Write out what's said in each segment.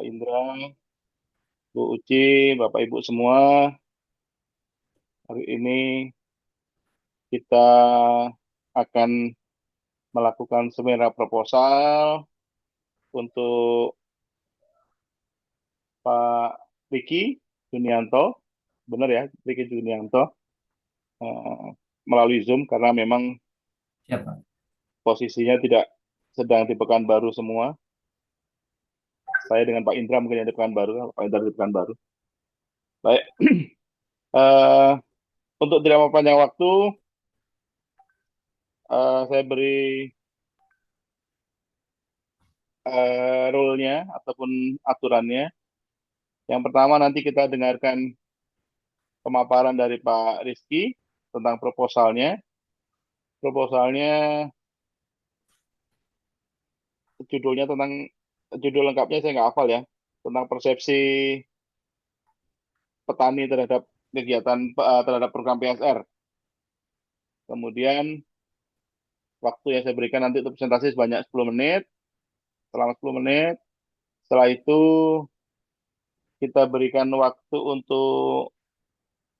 Indra, Bu Uci, Bapak Ibu semua. Hari ini kita akan melakukan seminar proposal untuk Pak Riki Junianto. Benar ya, Riki Junianto. eh, Melalui Zoom karena memang Siapa? posisinya tidak sedang di Pekanbaru semua. Saya dengan Pak Indra mungkin yang di Pekanbaru, Pak Indra di Pekanbaru. Baik, eh, untuk tidak mempanjang waktu, saya beri rule-nya ataupun aturannya. Yang pertama nanti kita dengarkan pemaparan dari Pak Rizky tentang proposalnya. Proposalnya judulnya tentang judul lengkapnya saya nggak hafal ya. Tentang persepsi petani terhadap kegiatan terhadap program PSR. Kemudian waktu yang saya berikan nanti untuk presentasi sebanyak 10 menit. Selama 10 menit. Setelah itu kita berikan waktu untuk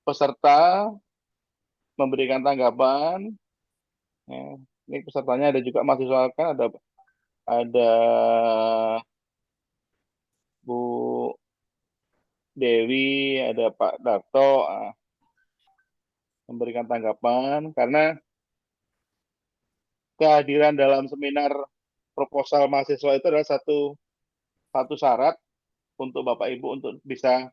peserta memberikan tanggapan. Ya, ini pesertanya ada juga mahasiswa kan ada Bu Dewi, ada Pak Darto memberikan tanggapan karena kehadiran dalam seminar proposal mahasiswa itu adalah satu satu syarat untuk Bapak Ibu untuk bisa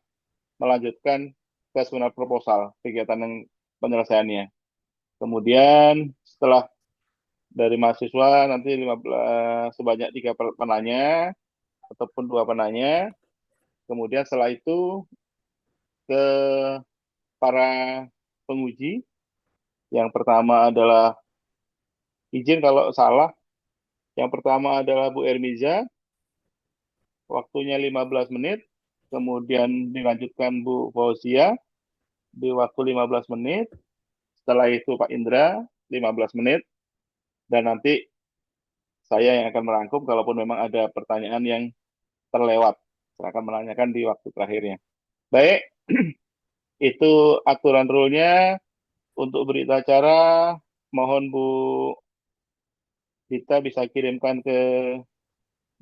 melanjutkan ke seminar proposal kegiatan yang penyelesaiannya. Kemudian setelah dari mahasiswa nanti 15 sebanyak tiga penanya ataupun dua penanya. Kemudian setelah itu ke para penguji. Yang pertama adalah izin kalau salah. Yang pertama adalah Bu Ermiza, waktunya 15 menit. Kemudian dilanjutkan Bu Fauzia di waktu 15 menit. Setelah itu Pak Indra 15 menit. Dan nanti saya yang akan merangkum kalaupun memang ada pertanyaan yang terlewat. Saya akan menanyakan di waktu terakhirnya. Baik, itu aturan rule-nya. Untuk berita acara, mohon Bu Dita bisa kirimkan ke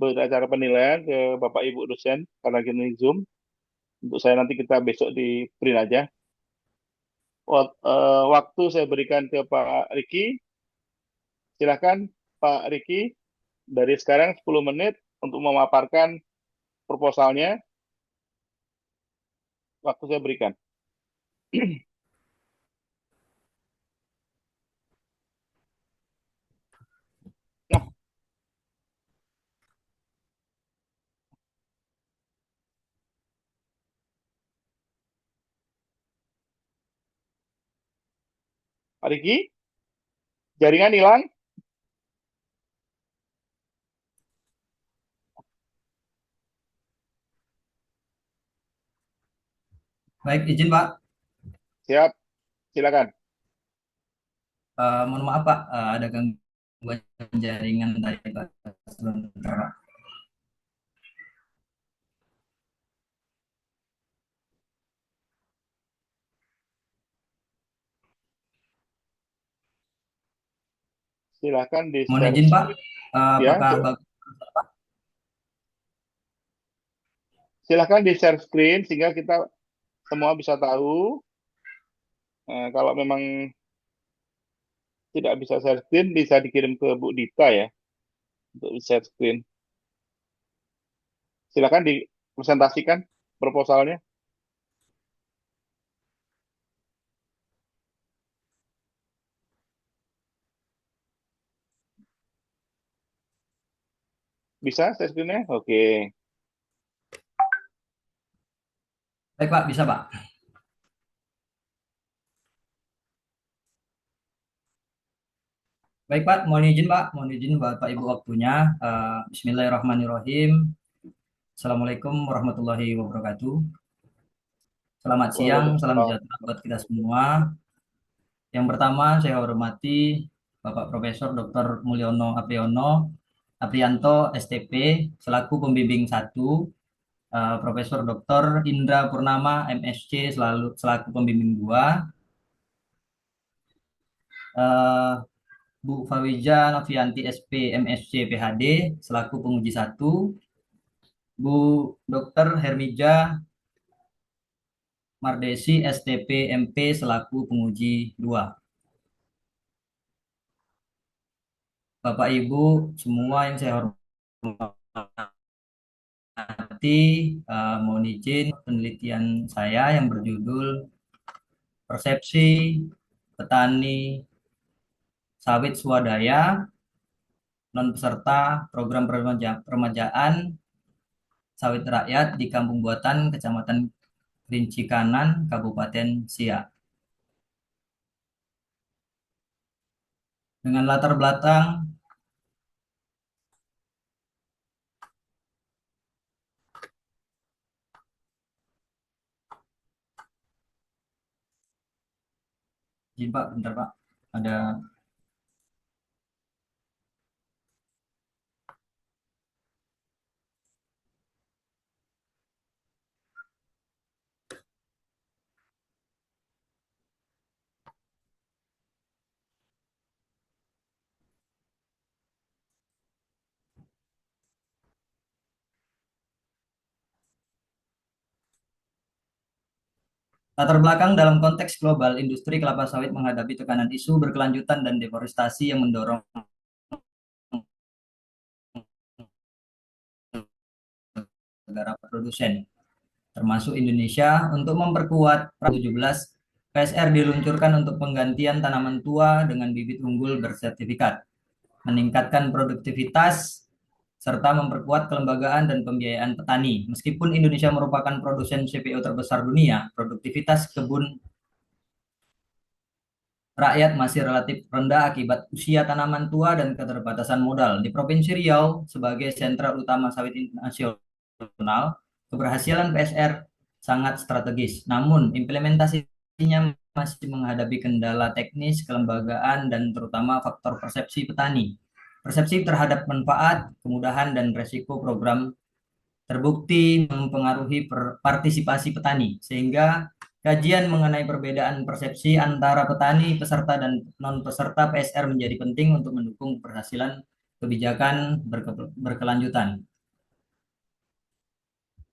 berita acara penilaian ke Bapak Ibu dosen karena gini Zoom. Untuk saya nanti kita besok di print aja. Waktu saya berikan ke Pak Riki. Silakan Pak Riki dari sekarang 10 menit untuk memaparkan proposalnya. Waktu saya berikan. Nah, Pak Riki, jaringan hilang. Baik, izin Pak. Siap, silakan. Mohon maaf Pak, ada gangguan jaringan tadi Pak. Sebentar, Pak. Silakan di Mohon share izin Pak, screen ya. apakah bagus? Silakan di share screen sehingga kita semua bisa tahu. Kalau memang tidak bisa share screen, bisa dikirim ke Bu Dita ya untuk share screen. Silakan dipresentasikan proposalnya. Bisa share screen-nya? Oke. Baik Pak, bisa Pak. Baik Pak, mohon izin Bapak Ibu waktunya. Bismillahirrahmanirrahim. Assalamualaikum warahmatullahi wabarakatuh. Selamat siang, salam Waalaikumsalam. sejahtera buat kita semua. Yang pertama saya hormati Bapak Profesor Dr. Mulyono Aprianto, STP, selaku pembimbing 1 Profesor Dr. Indra Purnama, MSc, selaku pembimbing 2, eh, Bu Fawija Novianti, SP, MSc, PhD, selaku penguji 1, Bu Dr. Hermija Mardesi, STP, MP, selaku penguji 2. Bapak Ibu semua yang saya hormati, mohon izin penelitian saya yang berjudul Persepsi Petani Sawit Swadaya non peserta program peremajaan sawit rakyat di Kampung Buatan, Kecamatan Kerinci Kanan, Kabupaten Siak. Dengan latar belakang izin Pak, bentar Pak. Ada latar belakang dalam konteks global, industri kelapa sawit menghadapi tekanan isu berkelanjutan dan deforestasi yang mendorong negara produsen, termasuk Indonesia, untuk memperkuat 17 PSR diluncurkan untuk penggantian tanaman tua dengan bibit unggul bersertifikat, meningkatkan produktivitas, serta memperkuat kelembagaan dan pembiayaan petani. Meskipun Indonesia merupakan produsen CPO terbesar dunia, produktivitas kebun rakyat masih relatif rendah akibat usia tanaman tua dan keterbatasan modal. Di Provinsi Riau, sebagai sentra utama sawit nasional, keberhasilan PSR sangat strategis. Namun, implementasinya masih menghadapi kendala teknis, kelembagaan, dan terutama faktor persepsi petani. Persepsi terhadap manfaat, kemudahan, dan resiko program terbukti mempengaruhi partisipasi petani, sehingga kajian mengenai perbedaan persepsi antara petani, peserta, dan non-peserta PSR menjadi penting untuk mendukung keberhasilan kebijakan berkelanjutan.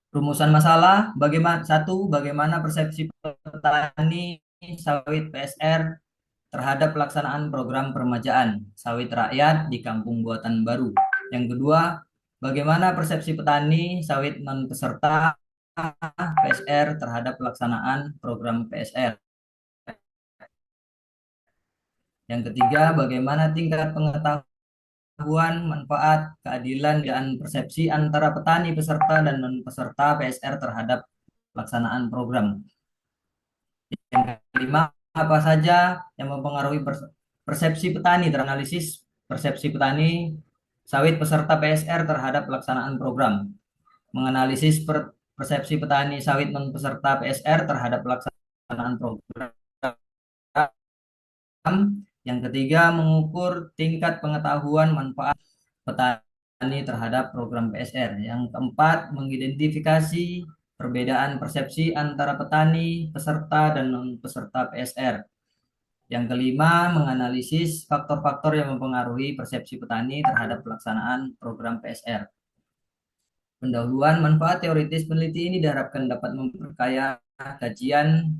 Rumusan masalah, bagaimana persepsi petani sawit PSR terhadap pelaksanaan program peremajaan sawit rakyat di Kampung Buatan Baru. Yang kedua, bagaimana persepsi petani sawit non peserta PSR terhadap pelaksanaan program PSR. Yang ketiga, bagaimana tingkat pengetahuan, manfaat, keadilan, dan persepsi antara petani peserta dan non peserta PSR terhadap pelaksanaan program. Yang kelima, apa saja yang mempengaruhi persepsi petani teranalisis persepsi petani sawit peserta PSR terhadap pelaksanaan program. Menganalisis persepsi petani sawit non peserta PSR terhadap pelaksanaan program. Yang ketiga, mengukur tingkat pengetahuan manfaat petani terhadap program PSR. Yang keempat, mengidentifikasi perbedaan persepsi antara petani, peserta, dan non-peserta PSR. Yang kelima, menganalisis faktor-faktor yang mempengaruhi persepsi petani terhadap pelaksanaan program PSR. Pendahuluan manfaat teoritis peneliti ini diharapkan dapat memperkaya kajian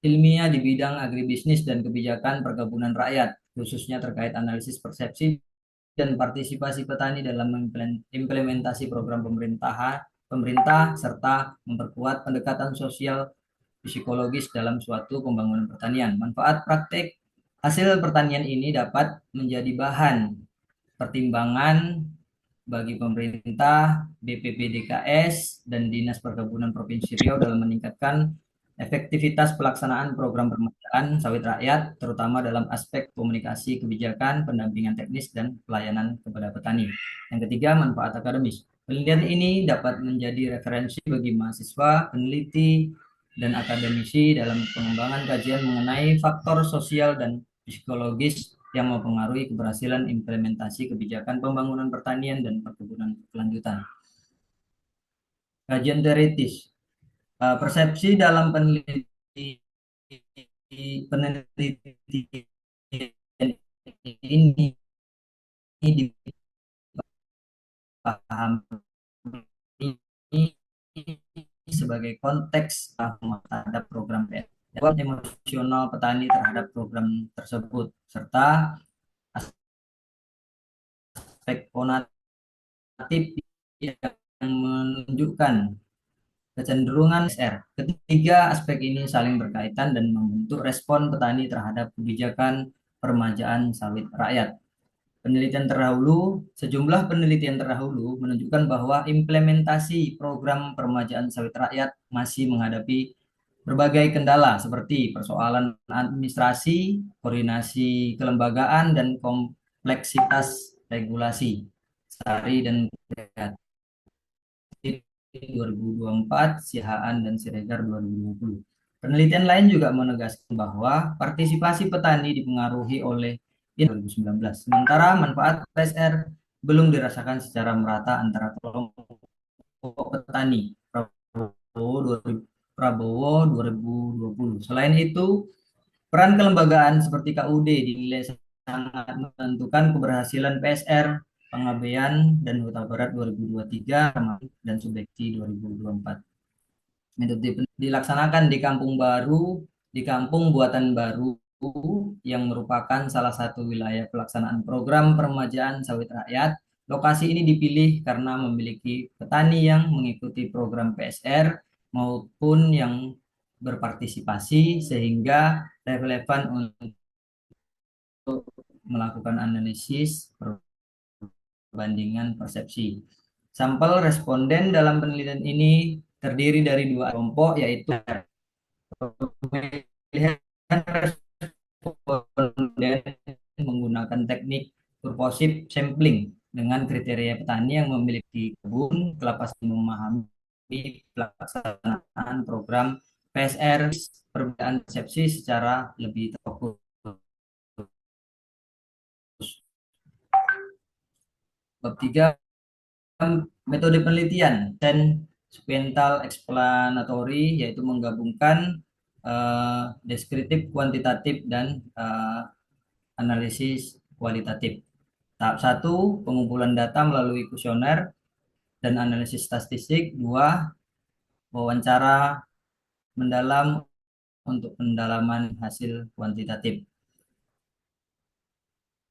ilmiah di bidang agribisnis dan kebijakan perkebunan rakyat, khususnya terkait analisis persepsi dan partisipasi petani dalam implementasi program pemerintah serta memperkuat pendekatan sosial psikologis dalam suatu pembangunan pertanian. Manfaat praktek hasil pertanian ini dapat menjadi bahan pertimbangan bagi pemerintah, BPPDKS, dan Dinas Perkebunan Provinsi Riau dalam meningkatkan efektivitas pelaksanaan program peremajaan sawit rakyat, terutama dalam aspek komunikasi kebijakan, pendampingan teknis, dan pelayanan kepada petani. Yang ketiga, manfaat akademis. Penelitian ini dapat menjadi referensi bagi mahasiswa, peneliti, dan akademisi dalam pengembangan kajian mengenai faktor sosial dan psikologis yang mempengaruhi keberhasilan implementasi kebijakan pembangunan pertanian dan perkebunan berkelanjutan. Kajian teoritis. Persepsi dalam penelitian ini dipahami sebagai konteks terhadap program PSR, emosional petani terhadap program tersebut, serta aspek konatif yang menunjukkan kecenderungan SR. Ketiga aspek ini saling berkaitan dan membentuk respon petani terhadap kebijakan permajaan sawit rakyat. Sejumlah penelitian terdahulu menunjukkan bahwa implementasi program permajaan sawit rakyat masih menghadapi berbagai kendala seperti persoalan administrasi, koordinasi kelembagaan, dan kompleksitas regulasi. Sari dan Kreatif 2024, Sihaan dan Siregar 2020. Penelitian lain juga menegaskan bahwa partisipasi petani dipengaruhi oleh 2019. Sementara manfaat PSR belum dirasakan secara merata antara kelompok petani. Prabowo 2020. Selain itu, peran kelembagaan seperti KUD dinilai sangat menentukan keberhasilan PSR, Pengabaian dan Huta Barat 2023 dan Subekti 2024. Metode dilaksanakan di Kampung Baru, di Kampung Buatan Baru yang merupakan salah satu wilayah pelaksanaan program peremajaan sawit rakyat. Lokasi ini dipilih karena memiliki petani yang mengikuti program PSR maupun yang berpartisipasi sehingga relevan untuk melakukan analisis perbandingan persepsi. Sampel responden dalam penelitian ini terdiri dari dua kelompok, yaitu pemilihan responden menggunakan teknik purposive sampling dengan kriteria petani yang memiliki kebun kelapa sawit memahami pelaksanaan program PSR, perbedaan persepsi secara lebih terfokus. Bab 3, metode penelitian dan sequential explanatory, yaitu menggabungkan deskriptif, kuantitatif, dan analisis kualitatif. Tahap 1, pengumpulan data melalui kuesioner dan analisis statistik. 2, wawancara mendalam untuk pendalaman hasil kuantitatif.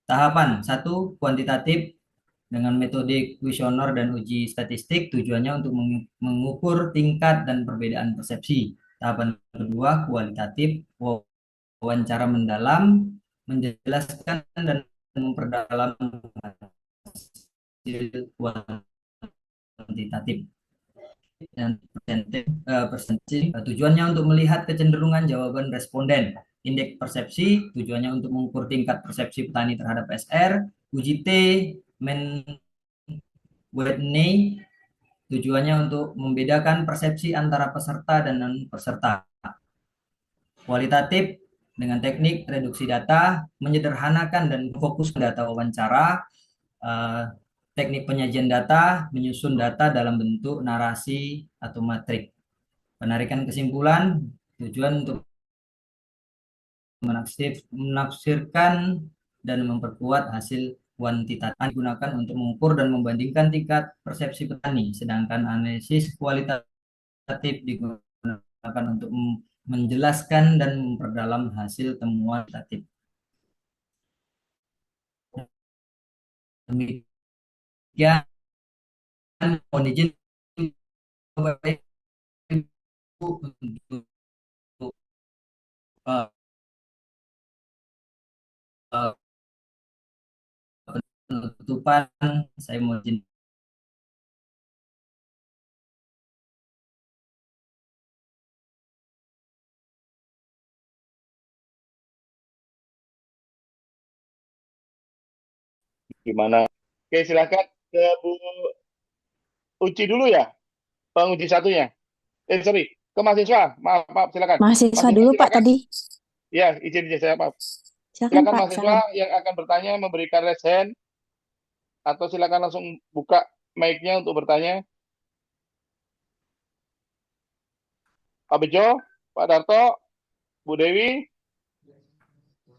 Tahapan 1, kuantitatif dengan metode kuesioner dan uji statistik, tujuannya untuk mengukur tingkat dan perbedaan persepsi. Tahapan kedua, kualitatif, wawancara mendalam, menjelaskan dan memperdalam hasil kuantitatif. Dan persepsi, tujuannya untuk melihat kecenderungan jawaban responden. Indeks persepsi, tujuannya untuk mengukur tingkat persepsi petani terhadap SR. Uji T, Whitney, tujuannya untuk membedakan persepsi antara peserta dan non-peserta. Kualitatif, dengan teknik reduksi data, menyederhanakan dan fokus ke data wawancara. Teknik penyajian data, menyusun data dalam bentuk narasi atau matrik. Penarikan kesimpulan, tujuan untuk menafsirkan dan memperkuat hasil kuantitatif digunakan untuk mengukur dan membandingkan tingkat persepsi petani, sedangkan analisis kualitatif digunakan untuk menjelaskan dan memperdalam hasil temuan kualitatif. Demikian, mohon izin Bapak Ibu untuk uh, uh, penutupan. Saya mohon izin. Gimana? Oke, silakan ke Bu Uci dulu ya, penguji satunya. Sorry, ke mahasiswa. Maaf, maaf, silakan. Mahasiswa Mahasiswa dulu Pak silakan. tadi. Ya, izin saya maaf. Silakan Silakan Pak, mahasiswa silakan. yang akan bertanya memberikan raise hand atau silakan langsung buka mic-nya untuk bertanya. Pak Bejo, Pak Darto, Bu Dewi,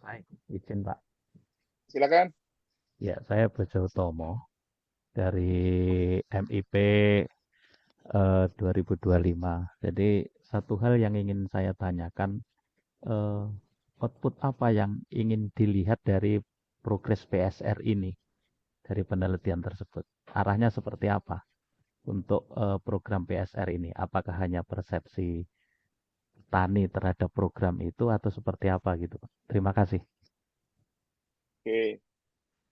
Baik, izin Pak. silakan. Ya, saya Bejo Utomo dari MIP 2025. Jadi satu hal yang ingin saya tanyakan, eh, output apa yang ingin dilihat dari progres PSR ini, dari penelitian tersebut? Arahnya seperti apa untuk program PSR ini? Apakah hanya persepsi tani terhadap program itu atau seperti apa gitu, Pak? Terima kasih. Oke,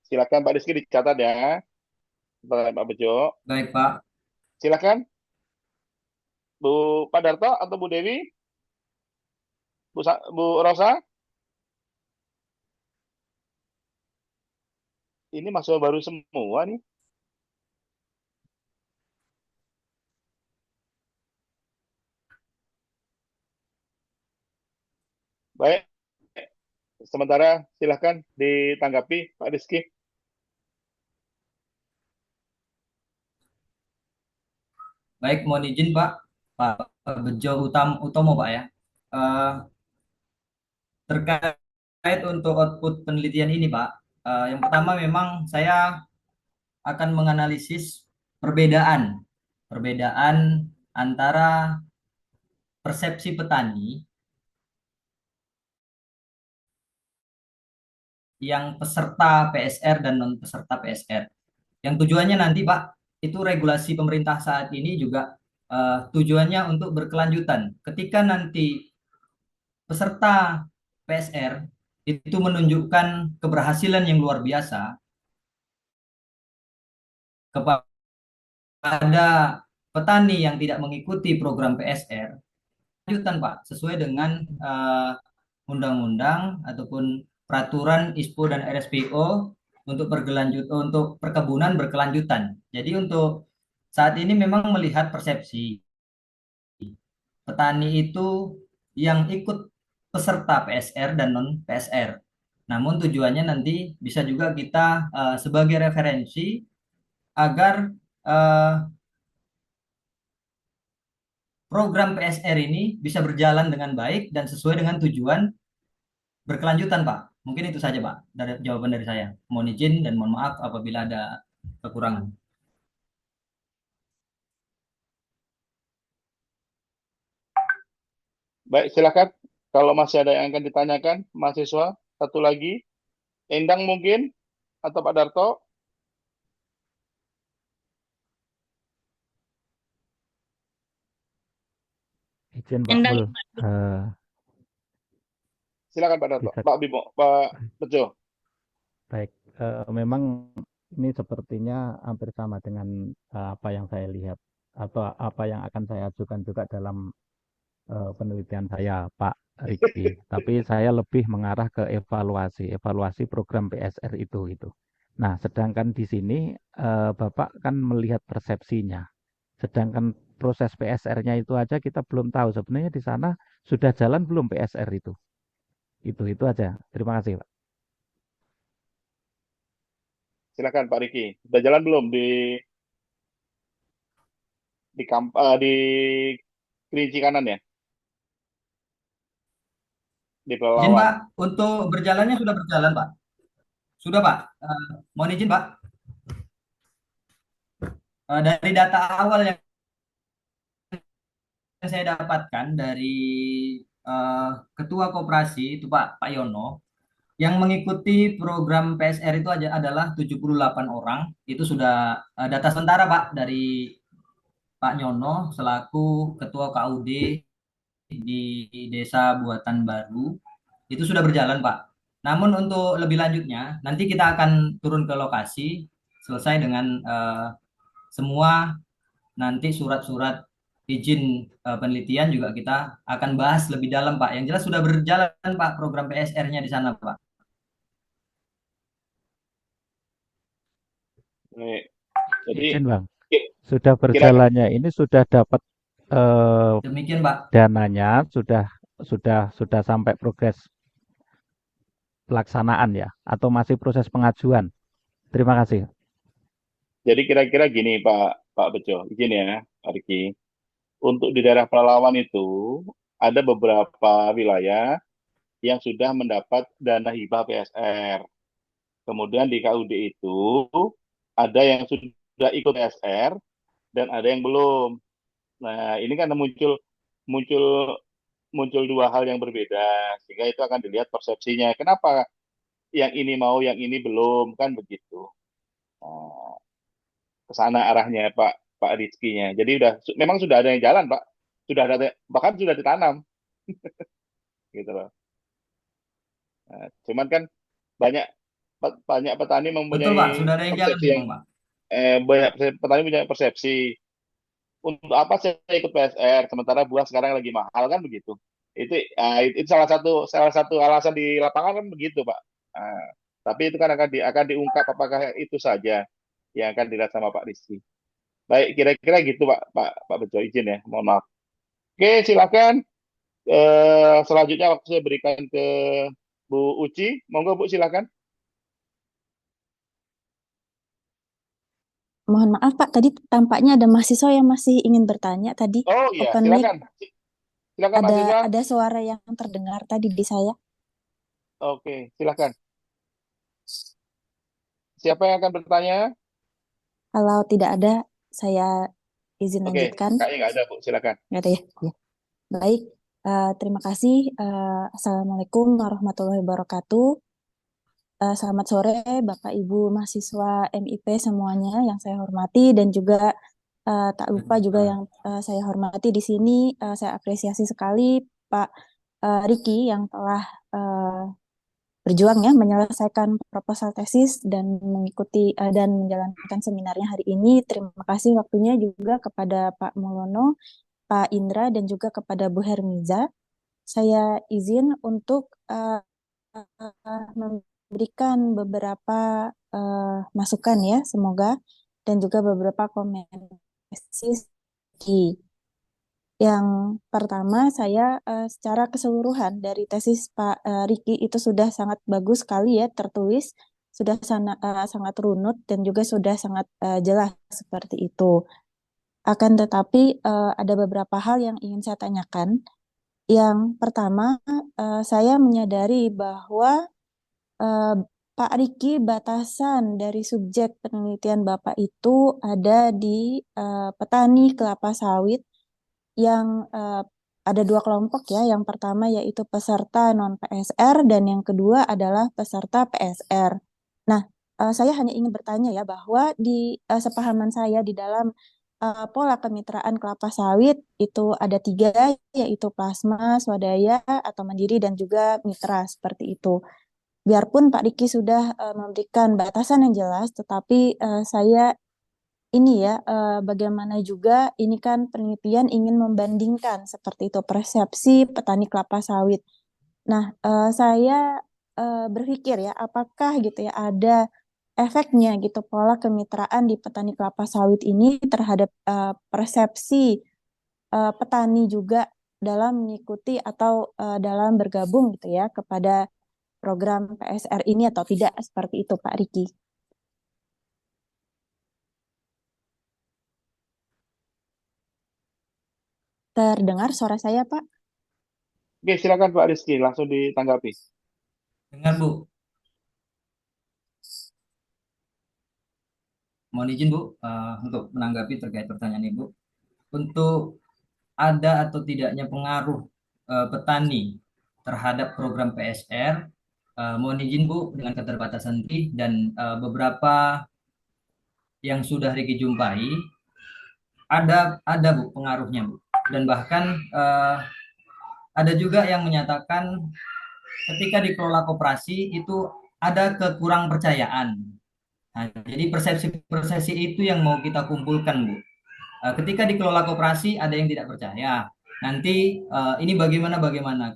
silakan Pak Rizky dicatat ya. Pertanyaan Pak Bejo. Baik, Pak. Silakan Bu Pak Darto atau Bu Dewi, Bu Rosa. Ini mahasiswa baru semua nih. Baik, sementara silakan ditanggapi Pak Rizky. Baik, mohon izin Pak. Pak Bejo Utomo, Pak ya. Eh, Terkait untuk output penelitian ini, Pak. Yang pertama memang saya akan menganalisis perbedaan perbedaan antara persepsi petani yang peserta PSR dan non peserta PSR. Yang tujuannya nanti, Pak, itu regulasi pemerintah saat ini juga tujuannya untuk berkelanjutan. Ketika nanti peserta PSR itu menunjukkan keberhasilan yang luar biasa kepada petani yang tidak mengikuti program PSR, lanjutan Pak, sesuai dengan undang-undang ataupun peraturan ISPO dan RSPO untuk untuk perkebunan berkelanjutan. Jadi untuk saat ini memang melihat persepsi petani itu yang ikut peserta PSR dan non PSR. Namun tujuannya nanti bisa juga kita sebagai referensi agar uh, program PSR ini bisa berjalan dengan baik dan sesuai dengan tujuan berkelanjutan, Pak. Mungkin itu saja, Pak, dari jawaban dari saya. Mohon izin dan mohon maaf apabila ada kekurangan. Baik, silakan. Kalau masih ada yang akan ditanyakan, mahasiswa, satu lagi. Endang mungkin, atau Pak Darto. Izin Pak Endang. Mul, eh, Silakan Pak Darto. bisa. Pak Bimo, Pak Bejo. Baik, memang ini sepertinya hampir sama dengan apa yang saya lihat atau apa yang akan saya ajukan juga dalam penelitian saya, Pak Riki. Tapi saya lebih mengarah ke evaluasi program PSR itu gitu. Nah, sedangkan di sini Bapak kan melihat persepsinya. Sedangkan proses PSR-nya itu aja kita belum tahu sebenarnya di sana sudah jalan belum PSR itu. Itu aja. Terima kasih, Pak. Silakan Pak Riki. Sudah jalan belum di Kerinci kanan ya? Di Izin, Pelalawan. Pak, untuk berjalannya sudah berjalan, Pak. Sudah, Pak. Mohon izin, Pak. Dari data awal yang saya dapatkan dari eh, Ketua Koperasi itu Pak Yono, yang mengikuti program PSR itu adalah 78 orang. Itu sudah data sementara, Pak, dari Pak Nyono selaku Ketua KUD di Desa Buatan Baru. Itu sudah berjalan, Pak. Namun untuk lebih lanjutnya, nanti kita akan turun ke lokasi selesai dengan semua nanti surat-surat izin penelitian juga kita akan bahas lebih dalam, Pak. Yang jelas sudah berjalan, Pak, program PSR-nya di sana, Pak. Baik. Jadi Izin, Bang. ki- Sudah kira-kira berjalannya ini sudah dapat Demikian, Pak. dananya, sudah sampai progres pelaksanaan ya, atau masih proses pengajuan? Terima kasih. jadi kira-kira gini Pak Bejo, izin ya Pak Riki. untuk di daerah Pelalawan itu ada beberapa wilayah yang sudah mendapat dana hibah PSR. Kemudian di KUD itu ada yang sudah ikut PSR dan ada yang belum. Nah, ini kan muncul muncul muncul dua hal yang berbeda, sehingga itu akan dilihat persepsinya. Kenapa yang ini mau, yang ini belum, kan begitu. Nah, ke sana arahnya Pak Rizky-nya. Jadi memang sudah ada yang jalan, Pak. Sudah ada, bahkan sudah ditanam, gitu loh. Nah, cuman kan banyak banyak petani Betul mempunyai Pak, sudah ada yang jalan persepsi yang memang Pak. banyak petani punya persepsi untuk apa saya ikut PSR sementara buah sekarang lagi mahal, kan begitu. Itu salah satu alasan di lapangan kan begitu, Pak. Nah, tapi itu kan akan diungkap apakah itu saja yang akan dilihat sama Pak Rizky. Baik, kira-kira gitu Pak Bejo, izin ya, mohon maaf. Oke, silakan. Selanjutnya waktu saya berikan ke Bu Uci, monggo Bu, silakan. Mohon maaf Pak, tadi tampaknya ada mahasiswa yang masih ingin bertanya tadi. Oh iya, Open mic, silakan. Silakan ada mahasiswa. ada suara yang terdengar tadi di saya. Oke, silakan. Siapa yang akan bertanya? Kalau tidak ada, saya izin Oke, lanjutkan. kayaknya nggak ada, Bu. Silakan. Nggak ada ya? Ya. Baik, terima kasih. Assalamualaikum warahmatullahi wabarakatuh. Selamat sore Bapak Ibu mahasiswa MIP semuanya yang saya hormati dan juga tak lupa juga yang saya hormati di sini. Saya apresiasi sekali Pak Riki yang telah berjuang ya menyelesaikan proposal tesis dan mengikuti dan menjalankan seminarnya hari ini. Terima kasih waktunya juga kepada Pak Mulono, Pak Indra dan juga kepada Bu Hermiza. Saya izin untuk memberikan beberapa masukan ya, semoga dan juga beberapa komen tesis. Yang pertama, saya secara keseluruhan dari tesis Pak Riki itu sudah sangat bagus sekali ya tertulis, sudah sangat runut dan juga sudah sangat jelas seperti itu. Akan tetapi ada beberapa hal yang ingin saya tanyakan. Yang pertama, saya menyadari bahwa eh, Pak Riki batasan dari subjek penelitian Bapak itu ada di petani kelapa sawit yang ada dua kelompok ya. Yang pertama yaitu peserta non PSR dan yang kedua adalah peserta PSR. Nah, saya hanya ingin bertanya ya bahwa di sepahaman saya di dalam pola kemitraan kelapa sawit itu ada tiga yaitu plasma, swadaya atau mandiri dan juga mitra seperti itu. Biarpun Pak Riki sudah memberikan batasan yang jelas, tetapi saya ini ya, bagaimana juga ini kan penelitian ingin membandingkan seperti itu persepsi petani kelapa sawit. Nah, saya berpikir ya, apakah gitu ya ada efeknya gitu pola kemitraan di petani kelapa sawit ini terhadap persepsi petani juga dalam mengikuti atau dalam bergabung gitu ya kepada program PSR ini atau tidak seperti itu Pak Riki. Terdengar suara saya Pak? Oke, silakan Pak Rizky, langsung ditanggapi. Dengar Bu, mohon izin Bu untuk menanggapi terkait pertanyaan Ibu. Untuk ada atau tidaknya pengaruh petani terhadap program PSR, mohon izin Bu dengan keterbatasan tadi dan beberapa yang sudah Riki jumpai ada Bu pengaruhnya Bu, dan bahkan ada juga yang menyatakan ketika dikelola koperasi itu ada kekurang percayaan. Nah, jadi persepsi-persepsi itu yang mau kita kumpulkan Bu. Ketika dikelola koperasi ada yang tidak percaya. Nanti ini bagaimana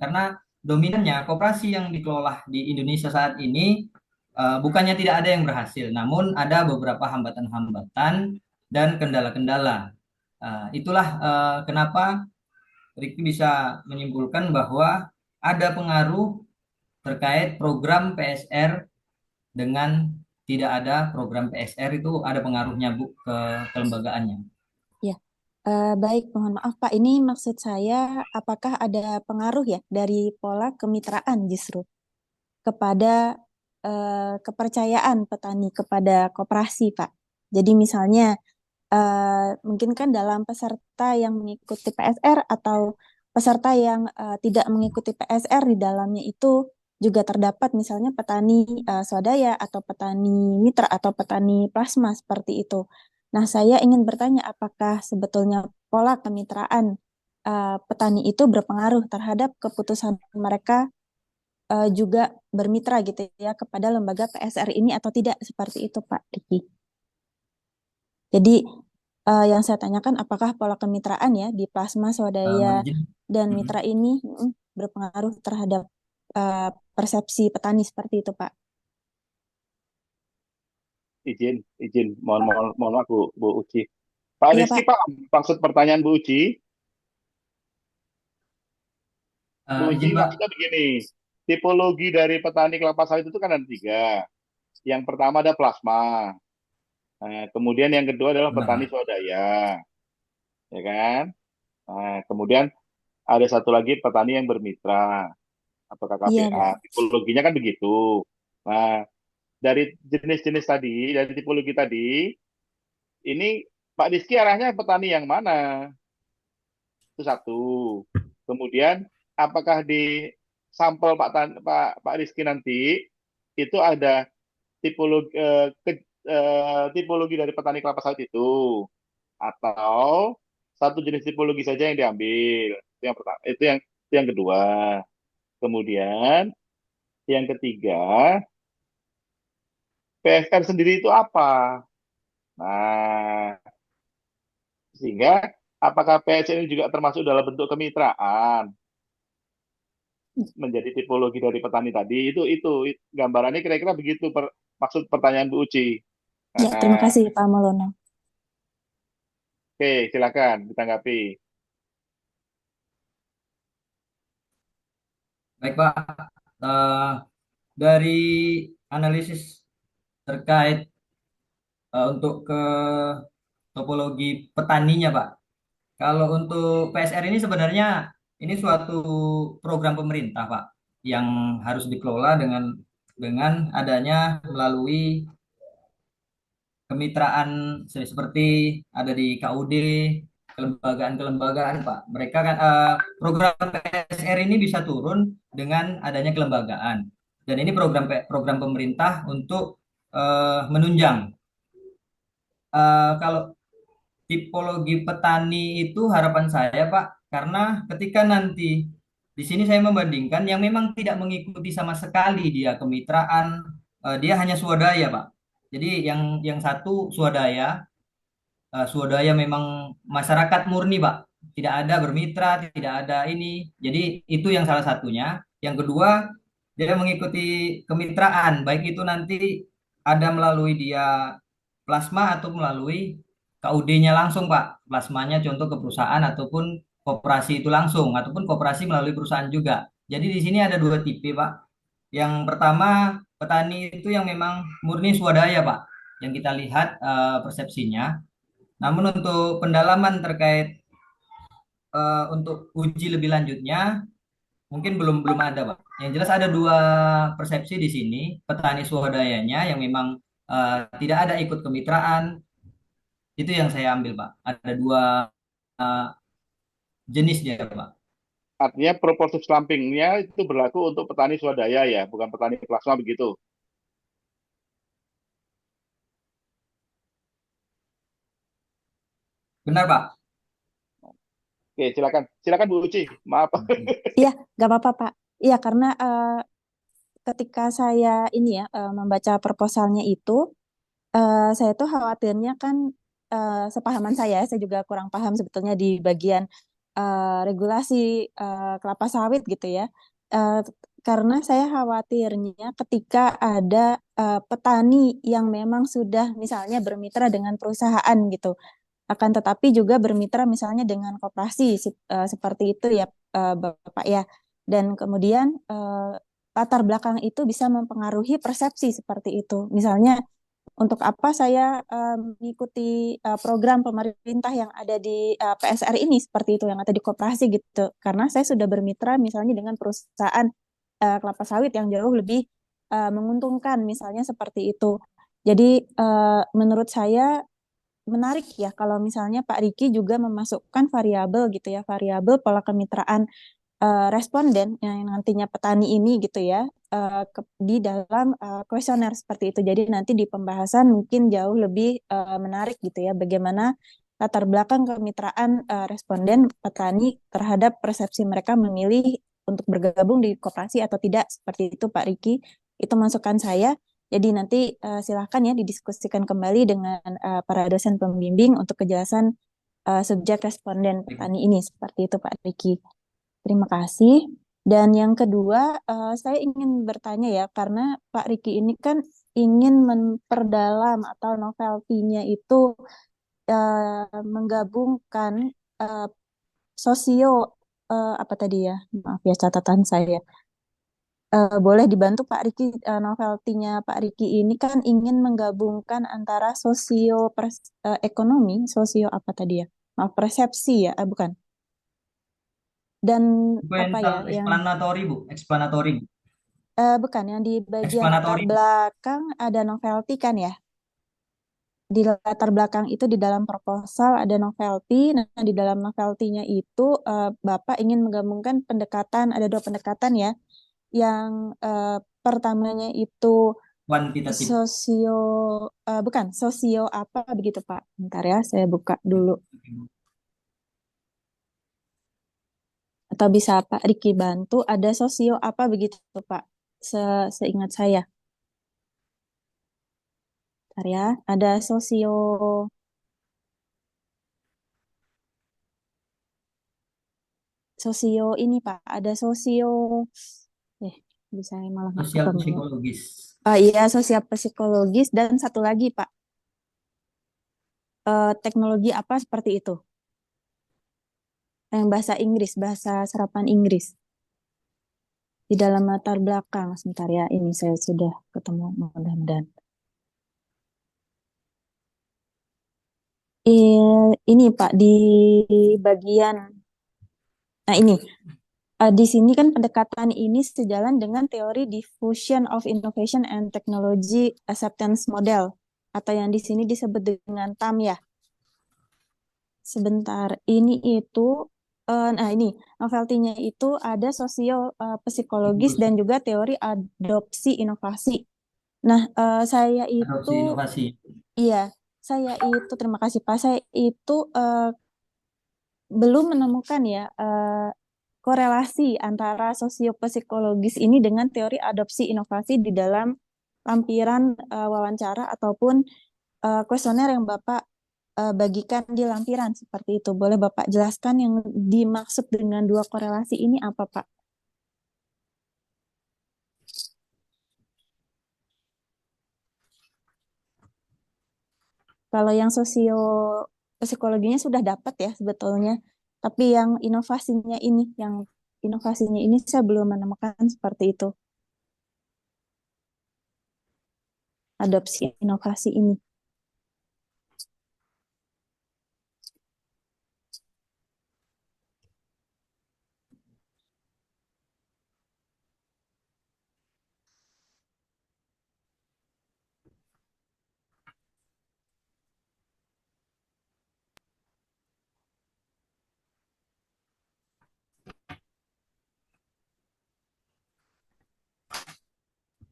karena dominannya koperasi yang dikelola di Indonesia saat ini bukannya tidak ada yang berhasil, namun ada beberapa hambatan-hambatan dan kendala-kendala. Itulah kenapa Ricky bisa menyimpulkan bahwa ada pengaruh terkait program PSR dengan tidak ada program PSR itu ada pengaruhnya Bu ke kelembagaannya. Ya, Baik, mohon maaf Pak. Ini maksud saya, apakah ada pengaruh ya dari pola kemitraan justru kepada kepercayaan petani kepada koperasi, Pak? Jadi misalnya, mungkin kan dalam peserta yang mengikuti PSR atau peserta yang tidak mengikuti PSR di dalamnya itu juga terdapat misalnya petani swadaya atau petani mitra atau petani plasma seperti itu. Nah, saya ingin bertanya apakah sebetulnya pola kemitraan petani itu berpengaruh terhadap keputusan mereka juga bermitra gitu ya kepada lembaga PSR ini atau tidak seperti itu Pak Riki. Jadi yang saya tanyakan apakah pola kemitraan ya di plasma swadaya Mohon izin. dan mitra ini berpengaruh terhadap persepsi petani seperti itu Pak. Izin, izin. Mohon maaf, Bu Uci. Pak Iya Rizky, Pak. Pak, maksud pertanyaan Bu Uci. Bu Uci Izin Pak. maksudnya begini. Tipologi dari petani kelapa sawit itu kan ada tiga. Yang pertama ada plasma. Nah, kemudian yang kedua adalah Benar petani Pak. swadaya, ya kan? Nah, kemudian ada satu lagi petani yang bermitra atau Iya KKPA. Pak. Tipologinya kan begitu. Nah, dari jenis-jenis tadi, dari tipologi tadi, ini Pak Rizky arahnya petani yang mana? Itu satu. Kemudian, apakah di sampel Pak Rizky nanti itu ada tipologi tipologi dari petani kelapa sawit itu, atau satu jenis tipologi saja yang diambil? Itu yang pertama. Itu yang kedua. Kemudian yang ketiga, PSR sendiri itu apa? Nah, sehingga apakah PSR ini juga termasuk dalam bentuk kemitraan menjadi tipologi dari petani tadi? Itu gambarannya kira-kira begitu maksud pertanyaan Bu Uci. Ya, terima Nah, kasih Pak Malono. oke, silakan ditanggapi. Baik Pak. Eh, dari analisis terkait untuk ke topologi petaninya Pak. Kalau untuk PSR ini sebenarnya ini suatu program pemerintah Pak yang harus dikelola dengan adanya melalui kemitraan seperti ada di KUD, kelembagaan-kelembagaan Pak. Mereka kan program PSR ini bisa turun dengan adanya kelembagaan. Dan ini program pemerintah untuk menunjang. Kalau tipologi petani itu harapan saya Pak, karena ketika nanti di sini saya membandingkan yang memang tidak mengikuti sama sekali dia kemitraan, dia hanya swadaya Pak. Jadi yang satu swadaya memang masyarakat murni Pak, tidak ada bermitra, tidak ada ini. Jadi itu yang salah satunya. Yang kedua, dia mengikuti kemitraan, baik itu nanti ada melalui dia plasma atau melalui KUD-nya langsung Pak. Plasmanya contoh ke perusahaan ataupun koperasi itu langsung ataupun koperasi melalui perusahaan juga. Jadi di sini ada dua tipe Pak. Yang pertama petani itu yang memang murni swadaya Pak. Yang kita lihat persepsinya. Namun untuk pendalaman terkait untuk uji lebih lanjutnya mungkin belum belum ada, Pak. Yang jelas ada dua persepsi di sini, petani swadayanya yang memang tidak ada ikut kemitraan, itu yang saya ambil, Pak. Ada dua uh, jenisnya, Pak. Artinya proporsi slampingnya itu berlaku untuk petani swadaya ya, bukan petani plasma begitu. Benar, Pak. Oke, silakan. Silakan Bu Uci. Maaf. Iya, nggak apa-apa Pak. Iya, karena ketika saya ini ya membaca proposalnya itu, saya tuh khawatirnya kan sepahaman saya juga kurang paham sebetulnya di bagian regulasi kelapa sawit gitu ya. Eh, karena saya khawatirnya ketika ada petani yang memang sudah misalnya bermitra dengan perusahaan gitu, akan tetapi juga bermitra misalnya dengan koperasi seperti itu ya Bapak ya. Dan kemudian latar belakang itu bisa mempengaruhi persepsi seperti itu. Misalnya untuk apa saya mengikuti program pemerintah yang ada di PSR ini seperti itu yang ada di koperasi gitu. Karena saya sudah bermitra misalnya dengan perusahaan kelapa sawit yang jauh lebih menguntungkan misalnya seperti itu. Jadi menurut saya menarik ya kalau misalnya Pak Riki juga memasukkan variabel gitu ya, variabel pola kemitraan responden yang nantinya petani ini gitu ya di dalam kuesioner seperti itu. Jadi nanti di pembahasan mungkin jauh lebih menarik gitu ya bagaimana latar belakang kemitraan responden petani terhadap persepsi mereka memilih untuk bergabung di koperasi atau tidak seperti itu Pak Riki. Itu masukan saya. Jadi nanti silahkan ya didiskusikan kembali dengan para dosen pembimbing untuk kejelasan subjek responden petani ini seperti itu Pak Riki. Terima kasih. Dan yang kedua, saya ingin bertanya ya, karena Pak Riki ini kan ingin memperdalam atau novelty-nya itu menggabungkan eh, sosio apa tadi ya? Maaf ya catatan saya. Boleh dibantu Pak Riki, novelty-nya Pak Riki ini kan ingin menggabungkan antara ekonomi, sosio apa tadi ya? Maaf, persepsi ya, bukan. Dan Buku yang apa ya, yang explanatory, Bu. Explanatory, Bu. bukan yang di bagian latar Explanatory. belakang ada novelty kan ya? Di latar belakang itu di dalam proposal ada novelty. Nah, di dalam novelty-nya itu Bapak ingin menggabungkan pendekatan, ada dua pendekatan ya. Yang pertamanya itu Kuantitatif. sosio, bukan, sosio apa begitu Pak? Bentar ya, saya buka dulu. Atau bisa Pak Riki bantu, ada sosio apa begitu Pak? Seingat saya. Bentar ya, ada sosio ini Pak, ada sosio bisa malah nggak Sosial ketemu. psikologis. Iya, sosial psikologis dan satu lagi Pak, teknologi apa seperti itu? Yang bahasa Inggris, bahasa serapan Inggris di dalam latar belakang. Sebentar ya, ini saya sudah ketemu mudah-mudahan. Ini Pak di bagian, nah ini di sini kan pendekatan ini sejalan dengan teori diffusion of innovation and technology acceptance model atau yang di sini disebut dengan TAM ya. Sebentar, ini itu, nah ini novelty-nya itu ada sosio psikologis dan juga teori adopsi inovasi. Nah, saya itu, Adopsi inovasi. iya, saya itu terima kasih Pak. Saya itu belum menemukan ya korelasi antara sosiopsikologis ini dengan teori adopsi inovasi di dalam lampiran wawancara ataupun kuesioner yang Bapak bagikan di lampiran seperti itu. Boleh Bapak jelaskan yang dimaksud dengan dua korelasi ini apa, Pak? Kalau yang sosio psikologinya sudah dapat ya sebetulnya, tapi yang inovasinya ini saya belum menemukan seperti itu. Adopsi inovasi ini.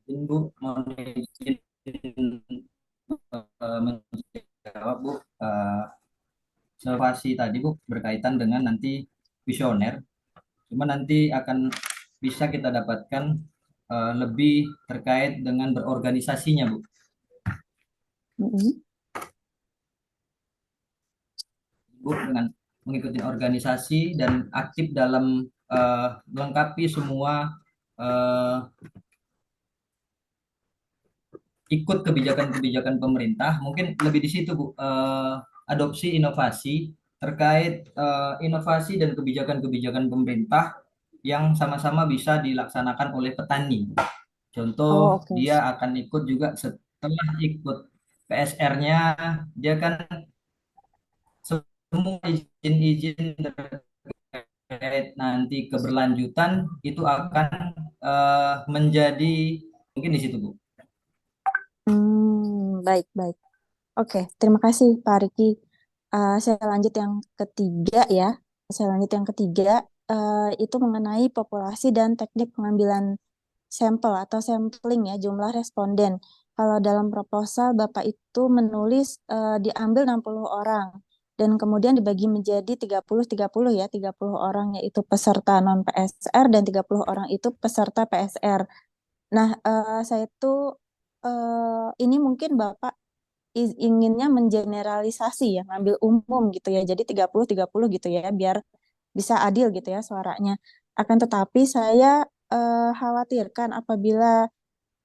Bu, mau izin menjawab, Bu. Observasi tadi, Bu, berkaitan dengan nanti visioner. Cuma nanti akan bisa kita dapatkan lebih terkait dengan berorganisasinya, Bu. Bu, dengan mengikuti organisasi dan aktif dalam melengkapi semua ikut kebijakan-kebijakan pemerintah. Mungkin lebih di situ, Bu, adopsi inovasi terkait inovasi dan kebijakan-kebijakan pemerintah yang sama-sama bisa dilaksanakan oleh petani. Contoh, Oh, oke. dia akan ikut juga setelah ikut PSR-nya dia kan semua izin-izin terkait nanti keberlanjutan itu akan menjadi mungkin di situ Bu. Baik, baik. Oke, terima kasih Pak Riki. Saya lanjut yang ketiga ya. Saya lanjut yang ketiga, itu mengenai populasi dan teknik pengambilan sampel atau sampling ya, jumlah responden. Kalau dalam proposal Bapak itu menulis diambil 60 orang dan kemudian dibagi menjadi 30-30 ya, 30 orang yaitu peserta non PSR dan 30 orang itu peserta PSR. Nah, saya tuh ini mungkin Bapak inginnya mengeneralisasi ya, ngambil umum gitu ya. Jadi 30-30 gitu ya, biar bisa adil gitu ya suaranya. Akan tetapi saya khawatirkan apabila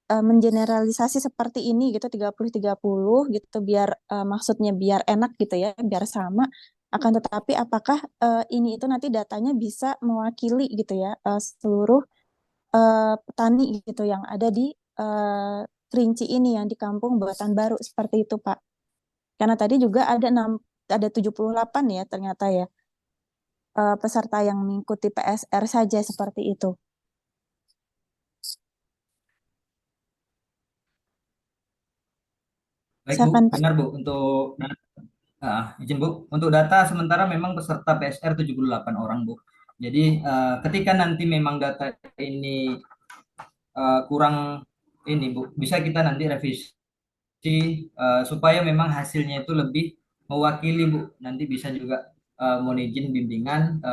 mengeneralisasi seperti ini gitu 30-30 gitu biar maksudnya biar enak gitu ya, biar sama. Akan tetapi apakah ini itu nanti datanya bisa mewakili gitu ya seluruh petani gitu yang ada di eh, Kerinci ini yang di Kampung Buatan Baru seperti itu, Pak. Karena tadi juga ada 78 ya ternyata ya peserta yang mengikuti PSR saja seperti itu. Baik Bu, Silakan Pak. benar Bu. Untuk izin Bu, untuk data sementara memang peserta PSR 78 orang Bu. Jadi ketika nanti memang data ini kurang ini Bu, bisa kita nanti revisi supaya memang hasilnya itu lebih mewakili Bu. Nanti bisa juga mohon izin bimbingan,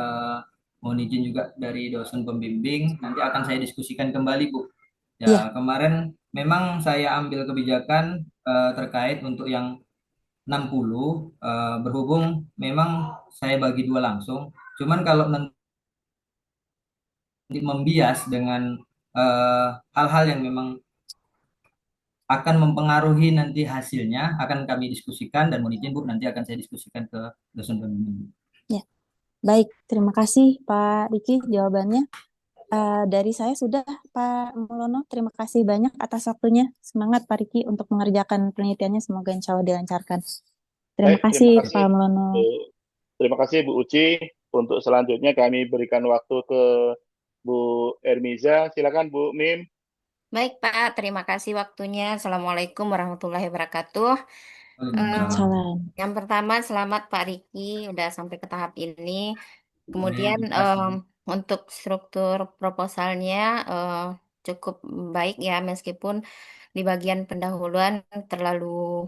mohon izin juga dari dosen pembimbing. Nanti akan saya diskusikan kembali Bu. Iya, Ya kemarin memang saya ambil kebijakan terkait untuk yang 60 berhubung memang saya bagi dua langsung. Cuman kalau nanti membias dengan hal-hal yang memang akan mempengaruhi nanti hasilnya akan kami diskusikan dan mohon izin Bu nanti akan saya diskusikan ke dosen pembimbing. ya. Baik, terima kasih Pak Riki jawabannya. Dari saya sudah Pak Mulono, terima kasih banyak atas waktunya. Semangat Pak Riki untuk mengerjakan penelitiannya, semoga insya Allah dilancarkan. Terima Baik, kasih Pak Mulono. terima kasih Bu Uci. Untuk selanjutnya kami berikan waktu ke Bu Ermiza. Silakan Bu Mim. Baik, Pak. Terima kasih waktunya. Assalamualaikum warahmatullahi wabarakatuh. Waalaikumsalam. Salam. Yang pertama, selamat Pak Riki udah sampai ke tahap ini. Amin, Kemudian terima kasih. untuk struktur proposalnya cukup baik ya, meskipun di bagian pendahuluan terlalu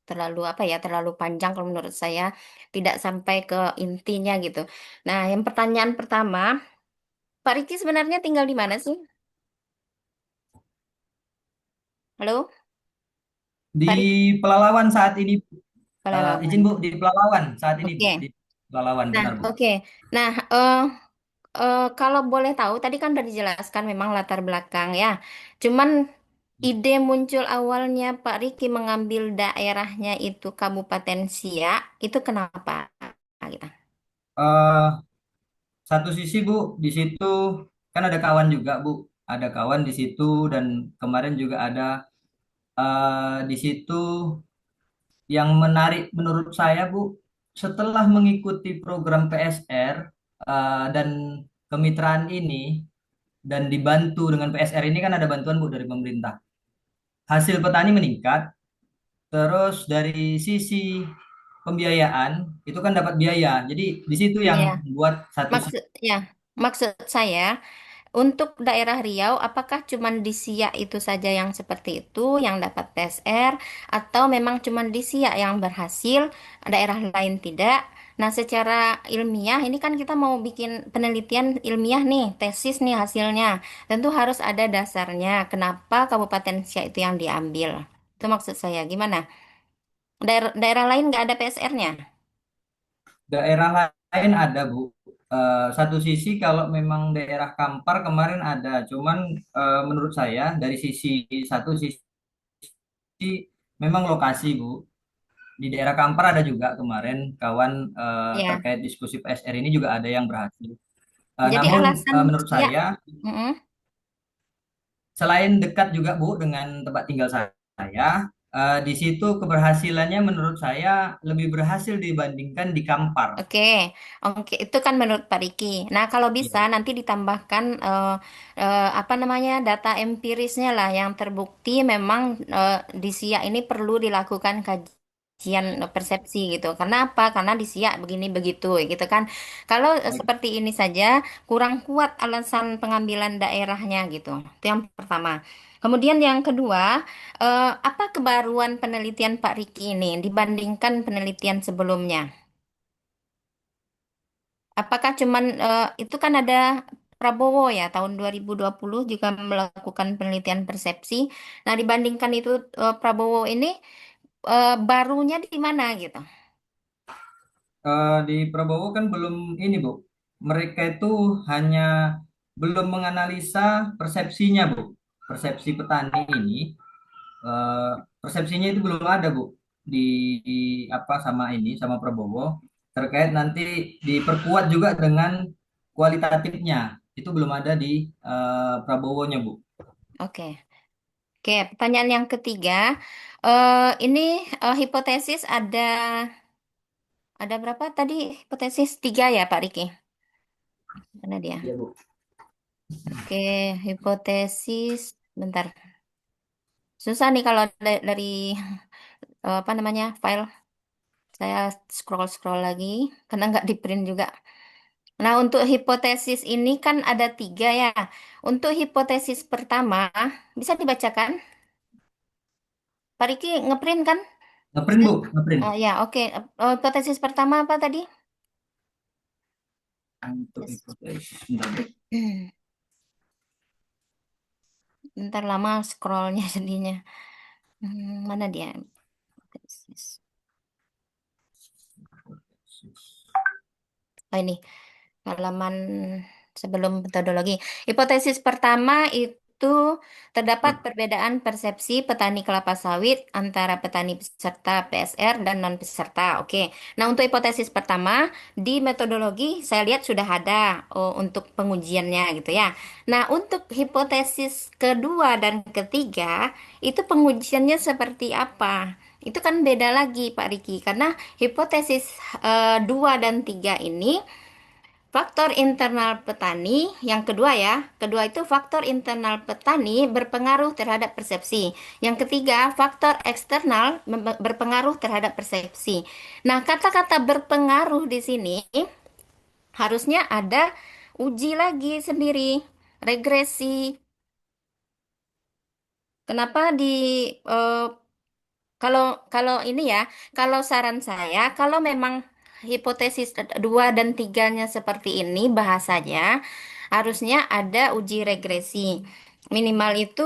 terlalu apa ya, terlalu panjang kalau menurut saya, tidak sampai ke intinya gitu. Nah, yang pertanyaan pertama, Pak Riki sebenarnya tinggal di mana sih? Halo, Di Pak Riki? Pelalawan saat ini izin Pelalawan. Bu di Pelalawan saat ini Bu Oke. di Pelalawan Nah, benar Bu. oke. Nah, kalau boleh tahu, tadi kan udah dijelaskan memang latar belakang ya. Cuman ide muncul awalnya Pak Riki mengambil daerahnya itu Kabupaten Siak, itu kenapa? Gitu. Eh, Satu sisi Bu di situ kan ada kawan juga Bu, ada kawan di situ dan kemarin juga ada di situ yang menarik menurut saya Bu, setelah mengikuti program PSR dan kemitraan ini dan dibantu dengan PSR ini kan ada bantuan Bu dari pemerintah. Hasil petani meningkat, terus dari sisi pembiayaan itu kan dapat biaya. Jadi di situ Iya, yang buat satu sisi. maksud ya, maksud saya untuk daerah Riau, apakah cuman di Siak itu saja yang seperti itu yang dapat PSR atau memang cuman di Siak yang berhasil, daerah lain tidak? Nah, secara ilmiah ini kan kita mau bikin penelitian ilmiah nih, tesis nih hasilnya. Tentu harus ada dasarnya. Kenapa Kabupaten Siak itu yang diambil? Itu maksud saya. Gimana? Daerah lain nggak ada PSR-nya? Daerah lain ada Bu. Satu sisi kalau memang daerah Kampar kemarin ada, cuman menurut saya dari sisi satu sisi memang lokasi Bu. Di daerah Kampar ada juga kemarin kawan Ya. terkait diskusi PSR ini juga ada yang berhasil. Jadi Namun alasan menurut ya, saya mm-mm. selain dekat juga Bu dengan tempat tinggal saya, Di situ keberhasilannya menurut saya lebih berhasil dibandingkan di Kampar. Oke, oke, itu kan menurut Pak Riki. Nah, kalau bisa Iya. nanti ditambahkan apa namanya data empirisnya lah yang terbukti memang di SIA ini perlu dilakukan kajian persepsi gitu. Karena apa? Karena di SIA begini begitu gitu kan. Kalau Baik. seperti ini saja kurang kuat alasan pengambilan daerahnya gitu. Itu yang pertama. Kemudian yang kedua, apa kebaruan penelitian Pak Riki ini dibandingkan penelitian sebelumnya? Apakah cuman itu kan ada Prabowo ya tahun 2020 juga melakukan penelitian persepsi. Nah, dibandingkan itu Prabowo ini barunya di mana gitu. Di Prabowo kan belum ini, Bu. Mereka itu hanya belum menganalisa persepsinya, Bu. Persepsi petani ini, eh, persepsinya itu belum ada, Bu. Di apa sama ini sama Prabowo terkait nanti diperkuat juga dengan kualitatifnya. Itu belum ada di Prabowo-nya, Bu. Oke. Oke, pertanyaan yang ketiga. Ini hipotesis ada berapa tadi? Hipotesis tiga ya, Pak Riki? Mana dia? Iya, Bu. Oke, hipotesis. Bentar. Susah nih kalau dari apa namanya file. Saya scroll-scroll lagi karena nggak di print juga. Nah, untuk hipotesis ini kan ada tiga ya. Untuk hipotesis pertama, bisa dibacakan? Pak Riki ngeprint kan? Ngeprint, Bisa? Bu, ngeprint. Ya, oke. Hipotesis pertama apa tadi? Untuk Yes. hipotesis. Bentar, Bu. Ntar lama scrollnya jadinya. Mana dia? Hipotesis. Oh, ini. Halaman sebelum metodologi. Hipotesis pertama itu terdapat perbedaan persepsi petani kelapa sawit antara petani peserta PSR dan non peserta. Oke. Nah, untuk hipotesis pertama di metodologi saya lihat sudah ada untuk pengujiannya gitu ya. Nah, untuk hipotesis kedua dan ketiga itu pengujiannya seperti apa? Itu kan beda lagi Pak Riki karena hipotesis 2 dan 3 ini faktor internal petani, yang kedua ya, kedua itu faktor internal petani berpengaruh terhadap persepsi. Yang ketiga, faktor eksternal berpengaruh terhadap persepsi. Nah, kata-kata berpengaruh di sini harusnya ada uji lagi sendiri, regresi. Kenapa eh, kalau kalau ini ya, kalau saran saya, kalau memang hipotesis 2 dan tiganya seperti ini bahasanya, harusnya ada uji regresi. Minimal itu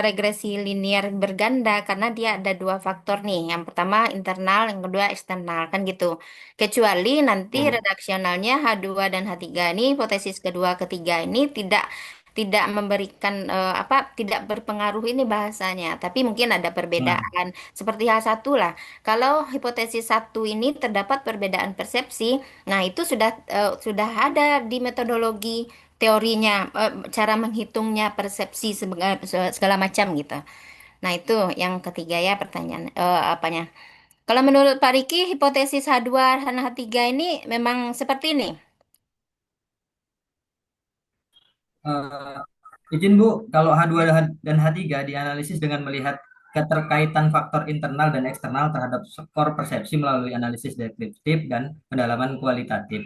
regresi linear berganda karena dia ada dua faktor nih. Yang pertama internal, yang kedua eksternal kan gitu. Kecuali nanti redaksionalnya H2 dan H3 ini hipotesis kedua ketiga ini tidak memberikan tidak berpengaruh ini bahasanya, tapi mungkin ada Nah, perbedaan. Seperti hal satu lah, kalau hipotesis satu ini terdapat perbedaan persepsi, nah itu sudah ada di metodologi teorinya, cara menghitungnya persepsi segala macam gitu. Nah itu yang ketiga ya pertanyaan apanya. Kalau menurut Pak Riki, hipotesis H2 dan H3 ini memang seperti ini. eh, izin Bu, kalau H2 dan H3 dianalisis dengan melihat keterkaitan faktor internal dan eksternal terhadap skor persepsi melalui analisis deskriptif dan pendalaman kualitatif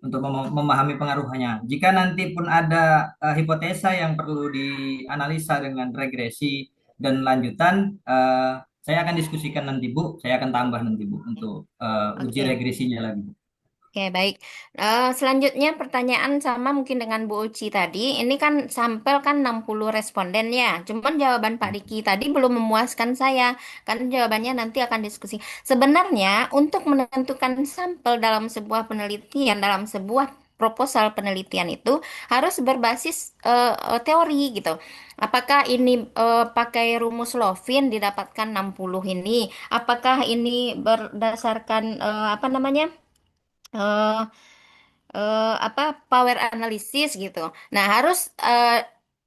untuk memahami pengaruhnya. Jika nanti pun ada hipotesa yang perlu dianalisa dengan regresi dan lanjutan, saya akan diskusikan nanti Bu, saya akan tambah nanti Bu untuk uji Oke. regresinya lagi. Oke, baik. Selanjutnya pertanyaan sama mungkin dengan Bu Uci tadi. Ini kan sampel kan 60 responden ya. Cuman jawaban Pak Diki tadi belum memuaskan saya. Kan jawabannya nanti akan diskusi. Sebenarnya untuk menentukan sampel dalam sebuah penelitian, dalam sebuah proposal penelitian itu harus berbasis teori gitu. Apakah ini pakai rumus Lovin didapatkan 60 ini? Apakah ini berdasarkan apa namanya? eh apa power analysis gitu. Nah, harus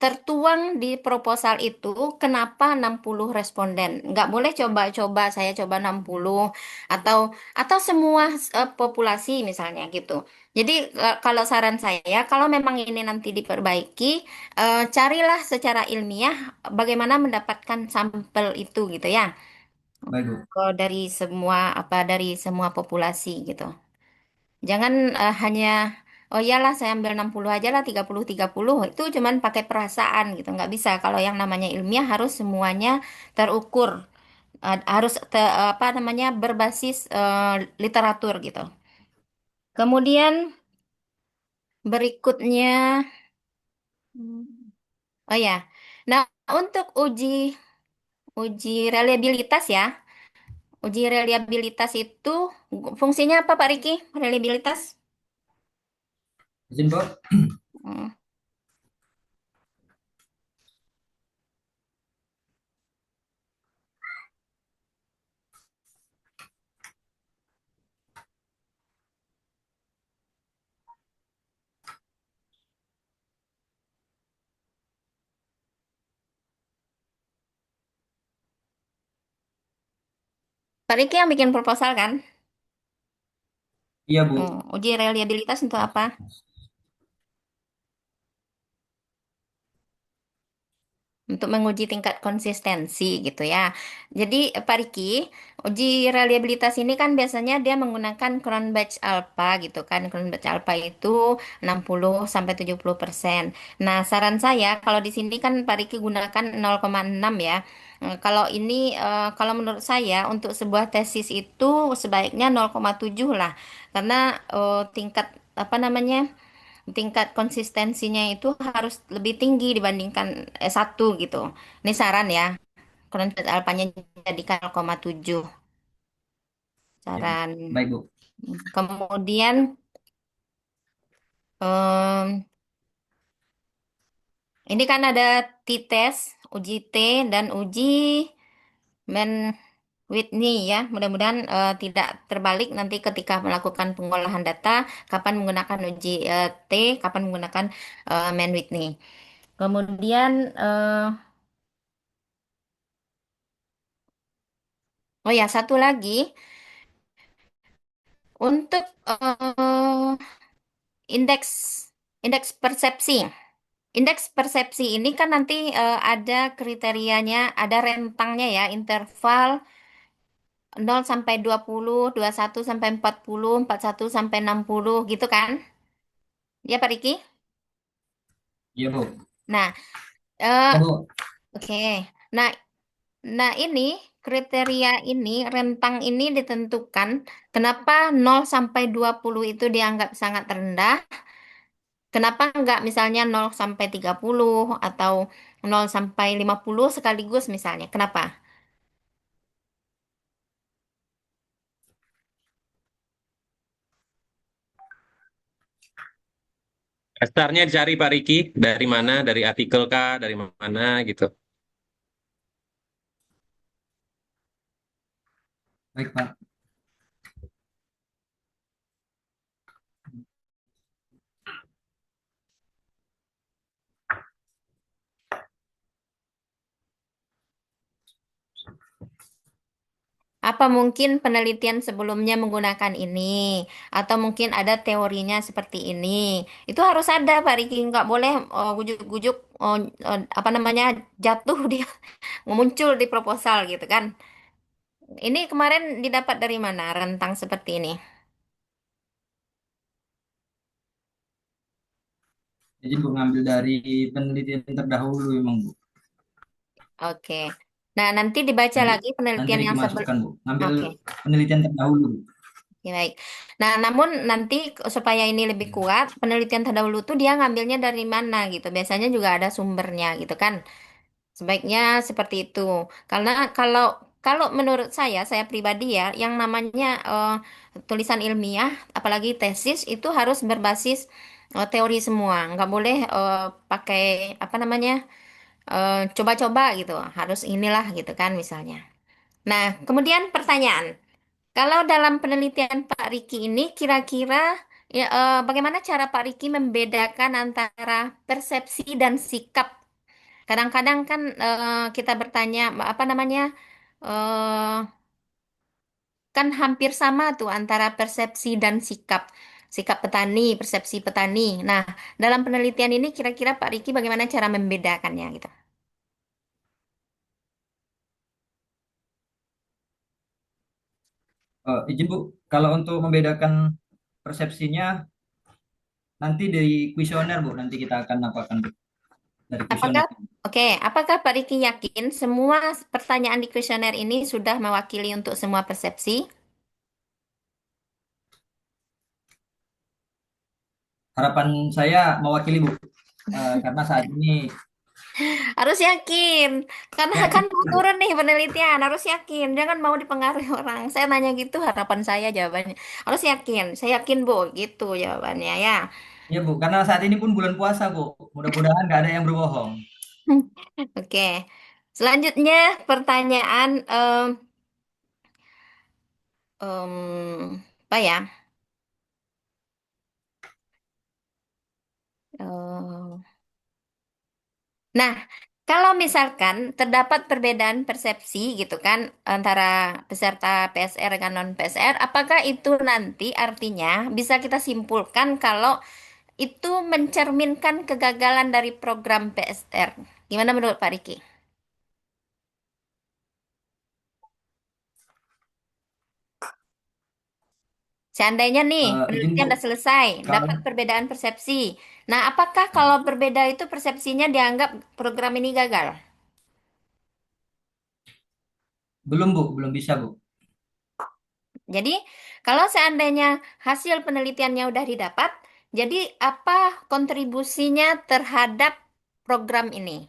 tertuang di proposal itu kenapa 60 responden. Nggak boleh coba-coba saya coba 60 atau semua populasi misalnya gitu. Jadi kalau saran saya kalau memang ini nanti diperbaiki, carilah secara ilmiah bagaimana mendapatkan sampel itu gitu ya. Baik, Bu. Dari semua dari semua populasi gitu. Jangan hanya oh iyalah saya ambil 60 aja lah 30-30 itu cuman pakai perasaan gitu. Nggak bisa. Kalau yang namanya ilmiah harus semuanya terukur. Harus apa namanya berbasis literatur gitu. Kemudian berikutnya oh ya. Nah, untuk uji uji reliabilitas ya. Uji reliabilitas itu fungsinya apa Pak Riki? Reliabilitas? Izin, Pak. Hmm. Pak Riki yang bikin proposal kan? Iya, Bu. Uji reliabilitas untuk apa? Untuk menguji tingkat konsistensi gitu ya. Jadi Pak Riki, uji reliabilitas ini kan biasanya dia menggunakan Cronbach Alpha gitu kan. Cronbach Alpha itu 60 sampai 70%. Nah, saran saya kalau di sini kan Pak Riki gunakan 0,6 ya. Kalau ini kalau menurut saya untuk sebuah tesis itu sebaiknya 0,7 lah. Karena tingkat apa namanya? Tingkat konsistensinya itu harus lebih tinggi dibandingkan S1 gitu. Ini saran ya. Konten alfanya jadikan 0,7 Ya. saran. Baik, Bu. Kemudian em, ini kan ada T-test, uji T dan uji Men Whitney ya. Mudah-mudahan tidak terbalik nanti ketika melakukan pengolahan data, kapan menggunakan uji T, kapan menggunakan Men Whitney. Kemudian oh ya, satu lagi untuk indeks indeks persepsi. Indeks persepsi ini kan nanti ada kriterianya, ada rentangnya ya, interval 0 sampai 20, 21 sampai 40, 41 sampai 60 gitu kan? Ya Pak Riki? Iya, Bu. Nah, eh, Ya, Bu. oke. Nah, ini kriteria ini, rentang ini ditentukan kenapa 0 sampai 20 itu dianggap sangat rendah. Kenapa nggak misalnya 0 sampai 30 atau 0 sampai 50 sekaligus misalnya? Kenapa? Dasarnya dicari Pak Riki, dari mana? Dari artikel kah? Dari mana gitu. Baik, Pak. Apa mungkin penelitian sebelumnya menggunakan ini? Atau mungkin ada teorinya seperti ini? Itu harus ada Pak Riki, nggak boleh gujuk-gujuk apa namanya jatuh dia muncul di proposal gitu kan? Ini kemarin didapat dari mana rentang seperti ini? Jadi Bu ngambil dari penelitian terdahulu emang, Bu. Oke. Nah, nanti dibaca Nanti lagi nanti penelitian Riki yang sebelum. masukkan, Bu. Ngambil Oke. penelitian terdahulu, Bu. Oke, baik. Nah, namun nanti supaya ini lebih kuat, penelitian terdahulu tuh dia ngambilnya dari mana gitu. Biasanya juga ada sumbernya gitu kan. Sebaiknya seperti itu. Karena kalau kalau menurut saya pribadi ya, yang namanya tulisan ilmiah, apalagi tesis itu harus berbasis teori semua. Nggak boleh pakai apa namanya coba-coba gitu. Harus inilah gitu kan misalnya. Nah, kemudian pertanyaan. Kalau dalam penelitian Pak Riki ini kira-kira ya, bagaimana cara Pak Riki membedakan antara persepsi dan sikap Kadang-kadang kan kita bertanya apa namanya eh kan hampir sama tuh antara persepsi dan sikap. Sikap petani, persepsi petani. Nah, dalam penelitian ini kira-kira Pak Riki bagaimana cara membedakannya gitu? Izin Bu, kalau untuk membedakan persepsinya nanti dari kuesioner Bu, nanti kita akan apakan Bu, dari Apakah kuesioner. Oke, apakah Pak Riki yakin semua pertanyaan di kuesioner ini sudah mewakili untuk semua persepsi? Harapan saya mewakili Bu. Karena saat ini Harus yakin, karena kan yakin. mau turun nih penelitian, harus yakin, jangan mau dipengaruhi orang. Saya nanya gitu, harapan saya jawabannya. Harus yakin, saya yakin Bu, gitu jawabannya ya. Ya Bu, karena saat ini pun bulan puasa Bu. Mudah-mudahan nggak ada yang berbohong. Oke, selanjutnya pertanyaan apa ya? Em, nah, kalau misalkan terdapat perbedaan persepsi gitu kan antara peserta PSR dengan non PSR, apakah itu nanti artinya bisa kita simpulkan kalau itu mencerminkan kegagalan dari program PSR? Gimana menurut Pak Riki? Seandainya nih Izin penelitian Bu, sudah selesai, kalau dapat perbedaan persepsi. Nah, apakah kalau berbeda itu persepsinya dianggap program ini gagal? belum Bu, belum bisa Bu. Jadi, kalau seandainya hasil penelitiannya udah didapat, jadi apa kontribusinya terhadap program ini?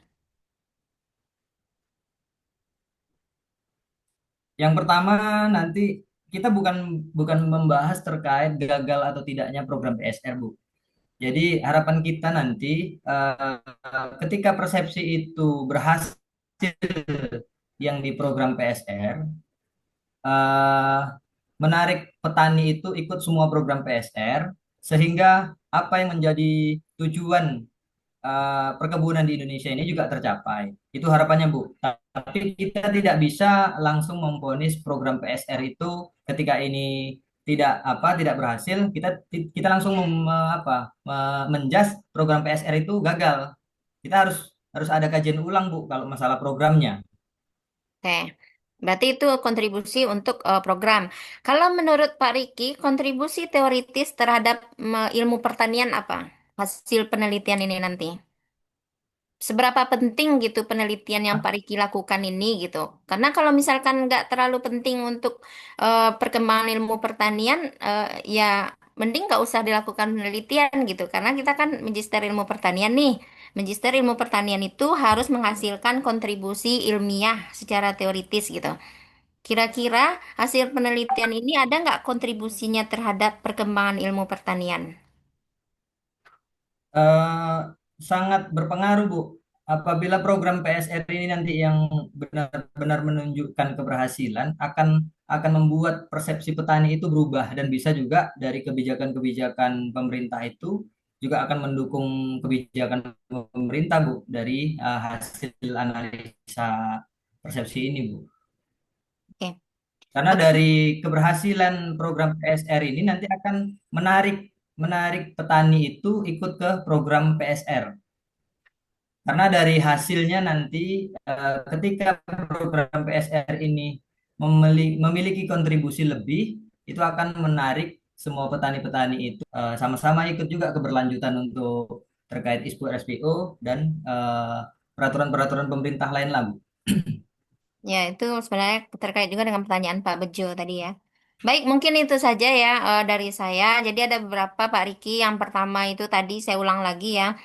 Yang pertama nanti kita bukan bukan membahas terkait gagal atau tidaknya program PSR Bu. Jadi harapan kita nanti ketika persepsi itu berhasil yang di program PSR, eh, menarik petani itu ikut semua program PSR sehingga apa yang menjadi tujuan perkebunan di Indonesia ini juga tercapai. Itu harapannya, Bu. Tapi kita tidak bisa langsung memvonis program PSR itu ketika ini tidak berhasil, kita langsung menjas program PSR itu gagal. Kita harus harus ada kajian ulang, Bu, kalau masalah programnya. Oke, berarti itu kontribusi untuk program. Kalau menurut Pak Riki, kontribusi teoritis terhadap ilmu pertanian apa? Hasil penelitian ini nanti. Seberapa penting gitu penelitian yang Pak Riki lakukan ini gitu. Karena kalau misalkan nggak terlalu penting untuk perkembangan ilmu pertanian, ya mending nggak usah dilakukan penelitian gitu. Karena kita kan magister ilmu pertanian nih. Magister ilmu pertanian itu harus menghasilkan kontribusi ilmiah secara teoritis gitu. Kira-kira hasil penelitian ini ada nggak kontribusinya terhadap perkembangan ilmu pertanian? eh, Sangat berpengaruh, Bu. Apabila program PSR ini nanti yang benar-benar menunjukkan keberhasilan, akan membuat persepsi petani itu berubah dan bisa juga dari kebijakan-kebijakan pemerintah itu juga akan mendukung kebijakan pemerintah, Bu, dari hasil analisa persepsi ini, Bu. Oke. Karena dari keberhasilan program PSR ini nanti akan menarik menarik petani itu ikut ke program PSR. Karena dari hasilnya nanti ketika program PSR ini memiliki kontribusi lebih, itu akan menarik semua petani-petani itu sama-sama ikut juga keberlanjutan untuk terkait ISPO SPO dan peraturan-peraturan pemerintah lain lah, Bu. Ya, itu sebenarnya terkait juga dengan pertanyaan Pak Bejo tadi ya. Baik, mungkin itu saja ya dari saya. Jadi ada beberapa Pak Riki. Yang pertama itu tadi saya ulang lagi ya.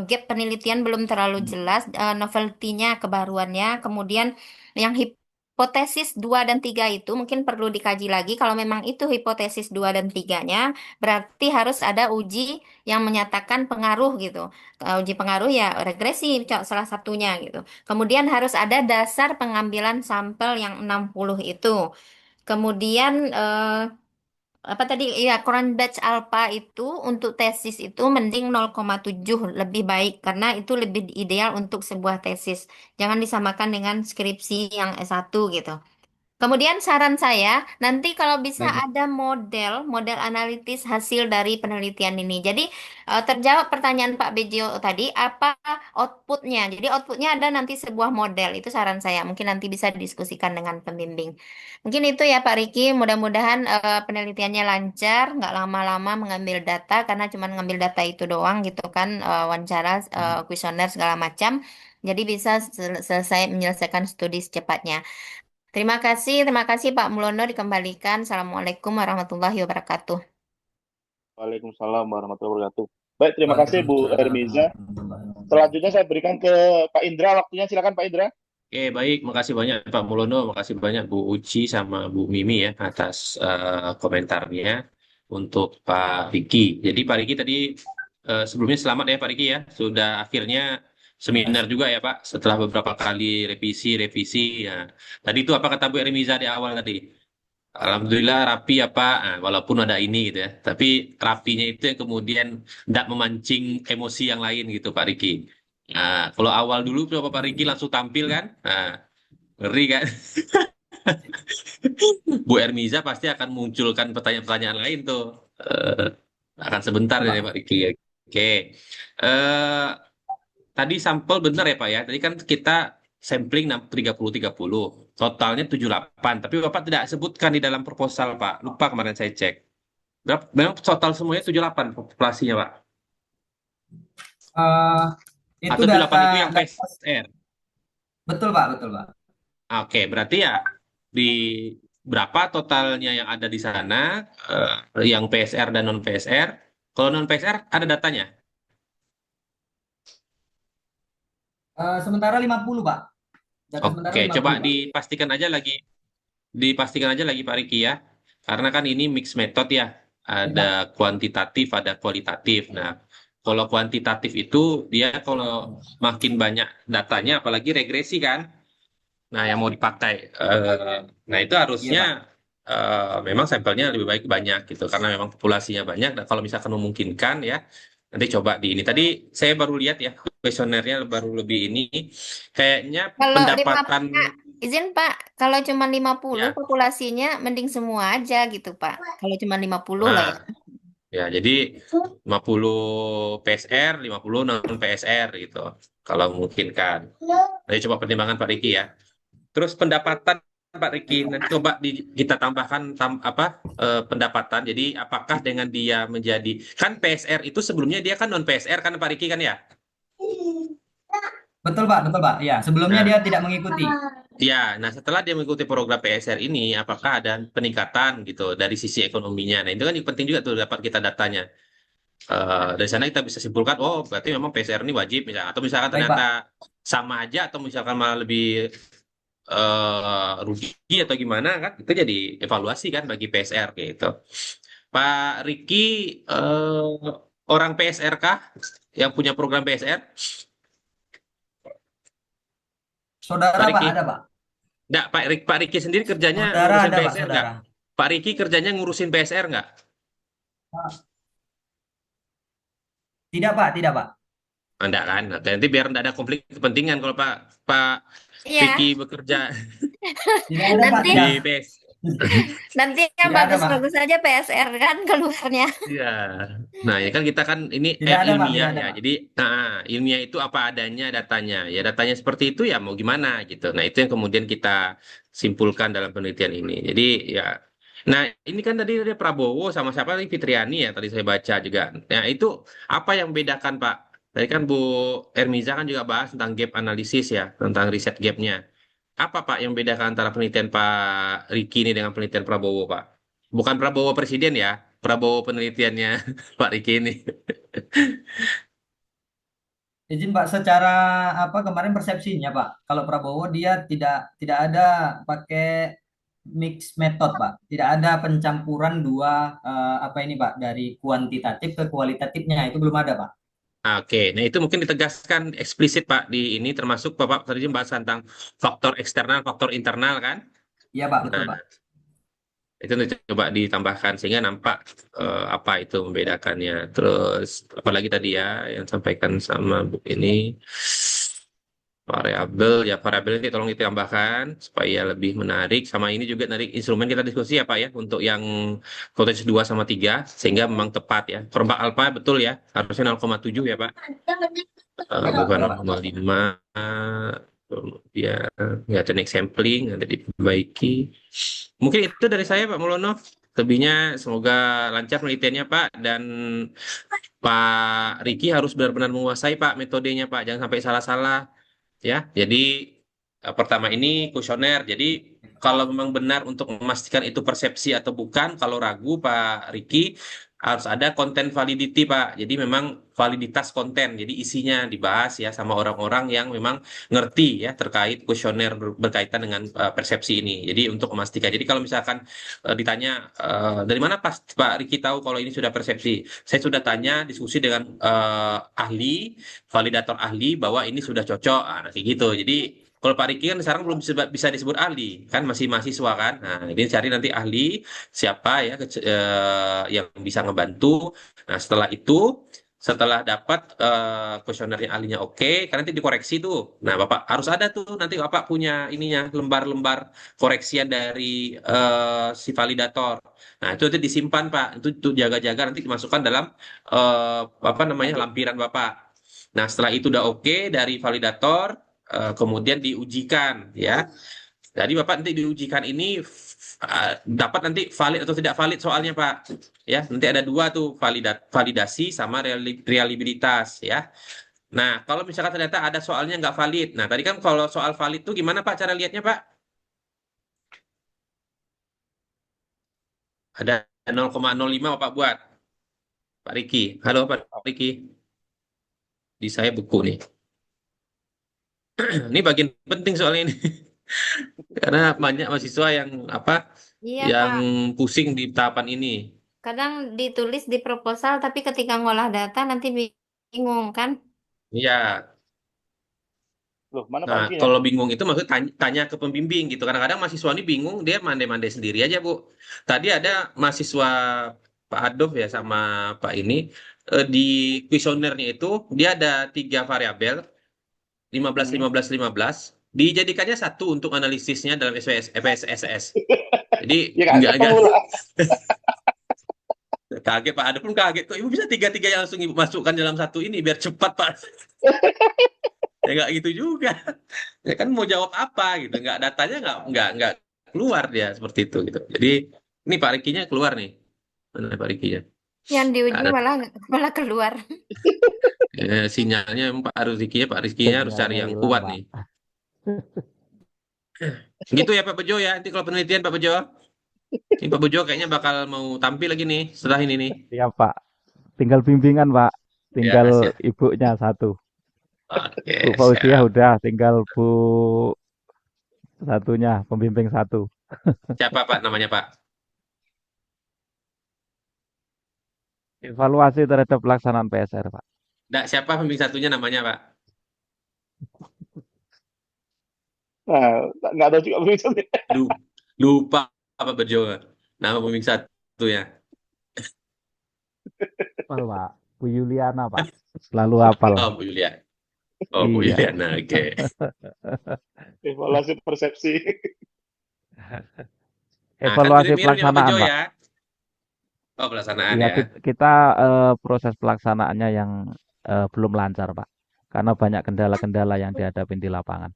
Gap penelitian belum terlalu jelas, novelty-nya, kebaruannya. Kemudian yang hipotesis 2 dan 3 itu mungkin perlu dikaji lagi. Kalau memang itu hipotesis 2 dan 3-nya, berarti harus ada uji yang menyatakan pengaruh gitu. Uji pengaruh ya regresi salah satunya gitu. Kemudian harus ada dasar pengambilan sampel yang 60 itu. Kemudian apa tadi ya Quran batch alpha itu untuk tesis itu mending 0,7 lebih baik karena itu lebih ideal untuk sebuah tesis. Jangan disamakan dengan skripsi yang S1 gitu. Kemudian saran saya, nanti kalau bisa Baik, Pak. ada model analitis hasil dari penelitian ini. Jadi terjawab pertanyaan Pak Bejo tadi, apa outputnya? Jadi outputnya ada nanti sebuah model, itu saran saya. Mungkin nanti bisa didiskusikan dengan pembimbing. Mungkin itu ya Pak Riki, mudah-mudahan penelitiannya lancar, nggak lama-lama mengambil data, karena cuma ngambil data itu doang gitu kan, wawancara, kuesioner segala macam. Jadi bisa selesai menyelesaikan studi secepatnya. Terima kasih Pak Mulono dikembalikan. Assalamualaikum warahmatullahi wabarakatuh. Waalaikumsalam warahmatullahi wabarakatuh. Baik, terima kasih Bu Waalaikumsalam Hermiza. warahmatullahi wabarakatuh. Selanjutnya saya berikan ke Pak Indra waktunya. Silakan Pak Indra. Oke, baik. Makasih banyak Pak Mulono, makasih banyak Bu Uci sama Bu Mimi ya atas komentarnya untuk Pak Riki. Jadi Pak Riki tadi sebelumnya selamat ya Pak Riki ya, sudah akhirnya Terima seminar kasih. juga ya Pak setelah beberapa kali revisi ya. Tadi itu apa kata Bu Ermiza di awal tadi? Alhamdulillah rapi ya Pak, nah, walaupun ada ini gitu ya. Tapi rapinya itu yang kemudian tidak memancing emosi yang lain gitu Pak Riki. Nah, kalau awal dulu coba Pak Riki langsung tampil kan, nah, ngeri kan? Bu Ermiza pasti akan munculkan pertanyaan-pertanyaan lain tuh. Eh, akan sebentar Ya, ya Pak. Pak Riki. Oke. Eh, tadi sampel benar ya Pak ya. Tadi kan kita sampling 30-30. Totalnya 78. Tapi Bapak tidak sebutkan di dalam proposal Pak. Lupa kemarin saya cek. Berapa? Memang total semuanya 78 populasinya Pak. Eh, itu Atau 78 itu yang data PSR. betul Pak, betul Pak. Oke, berarti ya di berapa totalnya yang ada di sana, yang PSR dan non PSR. Kalau non PSR ada datanya. Sementara 50 Pak. Data sementara Oke, coba 50 Pak. dipastikan aja lagi Pak Riki ya. Karena kan ini mix method ya. Ya, Ada Pak. kuantitatif, ada kualitatif. Nah, kalau kuantitatif itu dia kalau makin banyak datanya, apalagi regresi kan. Nah, yang mau dipakai. Nah, itu Iya harusnya Pak. memang sampelnya lebih baik banyak gitu. Karena memang populasinya banyak. Dan kalau misalkan memungkinkan ya, nanti coba di ini. Tadi saya baru lihat ya, kuesionernya baru lebih ini. Kayaknya Kalau pendapatan, izin Pak, kalau cuma 50 ya. populasinya mending semua aja gitu Pak. Kalau cuma 50 lah ya. Nah, ya jadi 50 PSR, 50 non PSR gitu. Kalau memungkinkan. Nanti coba pertimbangan Pak Riki ya. Terus pendapatan Pak Riki, nanti coba kita tambahkan pendapatan. Jadi apakah dengan dia menjadi kan PSR itu sebelumnya dia kan non PSR kan Pak Riki kan ya? Betul Pak, betul Pak. Ya, sebelumnya Nah, dia tidak mengikuti. ya, nah setelah dia mengikuti program PSR ini, apakah ada peningkatan gitu dari sisi ekonominya? Nah, itu kan yang penting juga tuh dapat kita datanya. Dari sana kita bisa simpulkan, oh berarti memang PSR ini wajib misalnya, atau misalkan Baik ternyata Pak. sama aja, atau misalkan malah lebih rugi atau gimana kan? Itu jadi evaluasi kan bagi PSR gitu. Pak Riki orang PSR kah yang punya program PSR? Pak Saudara Pak Riki? ada Pak. Nggak, Pak Riki sendiri kerjanya Saudara ngurusin ada Pak, PSR nggak? saudara. Pak Riki kerjanya ngurusin PSR nggak? Pak, tidak Pak, tidak Pak. Enggak kan? Nanti biar enggak ada konflik kepentingan kalau Pak Iya, Riki bekerja Tidak ada Pak, nanti tidak. di PS. nanti yang Tidak ada Pak. bagus-bagus aja PSR kan keluarnya. Iya. Nah, ya kan kita kan ini Tidak ada Pak, tidak ilmiah ada ya. Pak. Jadi, ilmiah itu apa adanya datanya. Ya datanya seperti itu ya mau gimana gitu. Nah, itu yang kemudian kita simpulkan dalam penelitian ini. Jadi ya nah, ini kan tadi ada Prabowo sama siapa tadi Fitriani ya tadi saya baca juga. Nah, itu apa yang membedakan Pak? Tadi kan Bu Ermiza kan juga bahas tentang gap analisis ya, tentang riset gapnya. Apa Pak yang membedakan antara penelitian Pak Riki ini dengan penelitian Prabowo Pak? Bukan Prabowo Presiden ya, Prabowo penelitiannya Pak Riki ini. Izin Pak, secara apa kemarin persepsinya Pak, kalau Prabowo dia tidak ada pakai mix method Pak, tidak ada pencampuran dua apa ini Pak dari kuantitatif ke kualitatifnya itu belum ada Pak. Oke, nah itu mungkin ditegaskan eksplisit Pak di ini termasuk Bapak tadi bahas tentang faktor eksternal, faktor internal kan? Iya Pak, betul Nah, Pak. Itu nanti coba ditambahkan sehingga nampak apa itu membedakannya. Terus apalagi tadi ya yang sampaikan sama Bu ini variabel ya, variabel ini tolong ditambahkan supaya lebih menarik. Sama ini juga tadi instrumen kita diskusi ya Pak ya untuk yang voltage 2 sama 3 sehingga memang tepat ya. Perompak alfa betul ya, harusnya 0,7 ya Pak. Bukan 0,5. Biar nggak ada sampling, ada diperbaiki. Mungkin itu dari saya Pak Mulono. Lebihnya semoga lancar penelitiannya Pak, dan Pak Riki harus benar-benar menguasai Pak metodenya Pak, jangan sampai salah-salah ya. Jadi pertama ini kuesioner. Jadi kalau memang benar untuk memastikan itu persepsi atau bukan, kalau ragu Pak Riki harus ada konten validity Pak. Jadi memang validitas konten. Jadi isinya dibahas ya sama orang-orang yang memang ngerti ya terkait kuesioner berkaitan dengan persepsi ini. Jadi untuk memastikan. Jadi kalau misalkan ditanya dari mana Pak Riki tahu kalau ini sudah persepsi? Saya sudah tanya diskusi dengan ahli, validator ahli bahwa ini sudah cocok. Nah, kayak gitu. Jadi kalau Pak Riki kan sekarang belum bisa disebut ahli, kan masih mahasiswa kan. Nah, ini cari nanti ahli siapa ya yang bisa ngebantu. Nah, setelah itu, setelah dapat kuesionernya ahlinya oke, kan nanti dikoreksi tuh. Nah, Bapak harus ada tuh nanti Bapak punya ininya lembar-lembar koreksian dari si validator. Nah, itu disimpan Pak. Itu jaga-jaga nanti dimasukkan dalam eh, apa namanya Oke. lampiran Bapak. Nah, setelah itu udah oke dari validator, kemudian diujikan ya. Jadi Bapak nanti diujikan ini dapat nanti valid atau tidak valid soalnya Pak. Ya, nanti ada dua tuh validasi sama reliabilitas ya. Nah, kalau misalkan ternyata ada soalnya nggak valid. Nah, tadi kan kalau soal valid tuh gimana Pak cara lihatnya Pak? Ada 0,05 Bapak buat. Pak Riki. Halo Pak Riki. Di saya buku nih. Ini bagian penting soalnya ini. Karena banyak mahasiswa yang apa Iya, yang Pak. pusing di tahapan ini. Kadang ditulis di proposal, tapi ketika ngolah data nanti bingung kan? Iya. Loh, mana Pak Nah, Rikinya? kalau bingung itu maksudnya tanya ke pembimbing gitu. Kadang-kadang mahasiswa ini bingung, dia mandai-mandai sendiri aja, Bu. Tadi ada mahasiswa Pak Adolf ya sama Pak ini di kuesionernya itu dia ada 3 variabel, 15, Hmm. 15, 15. Dijadikannya satu untuk analisisnya dalam SPSS. Jadi Ya nggak enggak ketemu lah. kaget Pak Adolf pun kaget kok ibu bisa tiga-tiganya langsung ibu masukkan dalam satu ini biar cepat Pak. Ya nggak gitu juga. Ya kan mau jawab apa gitu, nggak datanya nggak keluar dia seperti itu gitu. Jadi ini Pak Rikinya keluar nih, mana Pak Rikinya? Yang Nggak diuji ada malah keluar. sinyalnya emang Pak Rizkinya harus cari Sinyalnya yang hilang, kuat Pak. nih. Gitu ya Pak Bejo ya, nanti kalau penelitian Pak Bejo, ini Pak Bejo kayaknya bakal mau tampil lagi nih setelah ini nih. Siap, Pak. Tinggal bimbingan, Pak. Ya Tinggal siap. ibunya satu. Bu Oke Fauziah siap. udah, tinggal Bu satunya, pembimbing satu. Siapa Pak namanya Pak? Evaluasi terhadap pelaksanaan PSR, Pak. Nggak, siapa pembimbing satunya namanya Pak? Nah, nggak tahu juga misalnya. Lu- Lupa Pak Bejo nama pembimbing satunya. Hafal, Pak. Bu Yuliana, Pak. Selalu hafal. Oh Bu Yulia. Oh Bu Iya. Yuliana, oke. Evaluasi persepsi. Nah, kan Evaluasi mirip-mirip nih Pak pelaksanaan, Bejo Pak. ya. Oh, pelaksanaan Iya, ya. kita proses pelaksanaannya yang belum lancar, Pak. Karena banyak kendala-kendala yang dihadapin di lapangan.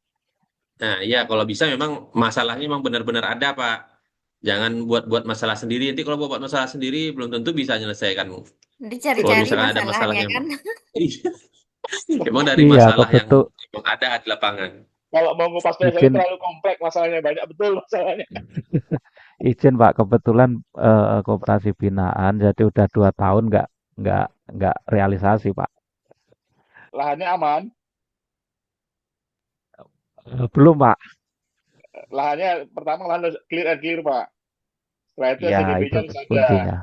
Nah, iya kalau bisa memang masalahnya memang benar-benar ada, Pak. Jangan buat-buat masalah sendiri. Nanti kalau buat masalah sendiri belum tentu bisa menyelesaikan. Kalau Dicari-cari misalkan ada masalah masalahnya yang kan? memang dari Iya, masalah yang kebetul. memang ada di lapangan. Kalau mau ngupas PSR Izin, terlalu kompleks masalahnya, banyak betul masalahnya. izin Pak. Kebetulan koperasi binaan, jadi udah 2 tahun nggak nggak realisasi, Pak. Lahannya aman, Belum, Pak. lahannya pertama lahan harus clear and clear Pak. Setelah itu Iya, SCGB-nya itu harus ada. kuncinya.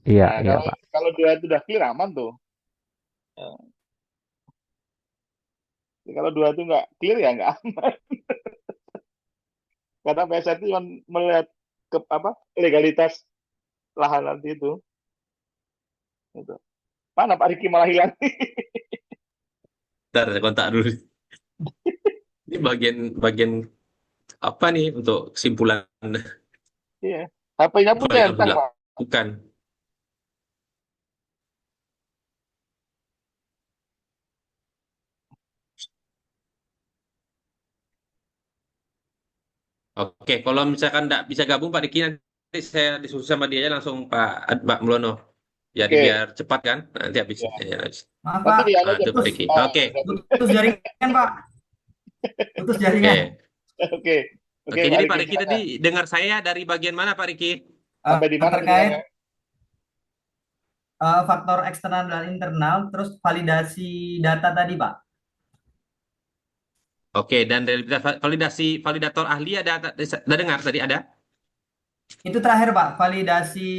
Iya, Nah, iya, kalau Pak. kalau dua itu udah clear aman tuh. Kalau dua itu nggak clear ya nggak aman. Karena PSR itu cuma melihat legalitas lahan nanti itu. Gitu. Mana Pak Riki malah hilang? Ntar saya kontak dulu. Ini bagian bagian apa nih untuk kesimpulan Iya. HP-nya pun apa yang harus centang Pak. dilakukan. Oke, kalau misalkan nggak bisa gabung Pak Diki, nanti saya diskusi sama dia aja langsung Pak Mulono. Jadi Oke. biar cepat kan, nanti habis. Ya. Ya, Maaf Nanti Pak, di anu aja itu Pak putus, Diki. Pak. Oke, putus jaringan Pak, putus jaringan. oke. Oke. Oke Oke, Pak jadi Pak Riki Riki tadi silakan. dengar saya dari bagian mana Pak Riki? Sampai di mana Terkait dengarnya? faktor eksternal dan internal, terus validasi data tadi Pak. Oke, dan dari validasi validator ahli ada dengar tadi ada? Itu terakhir Pak, validasi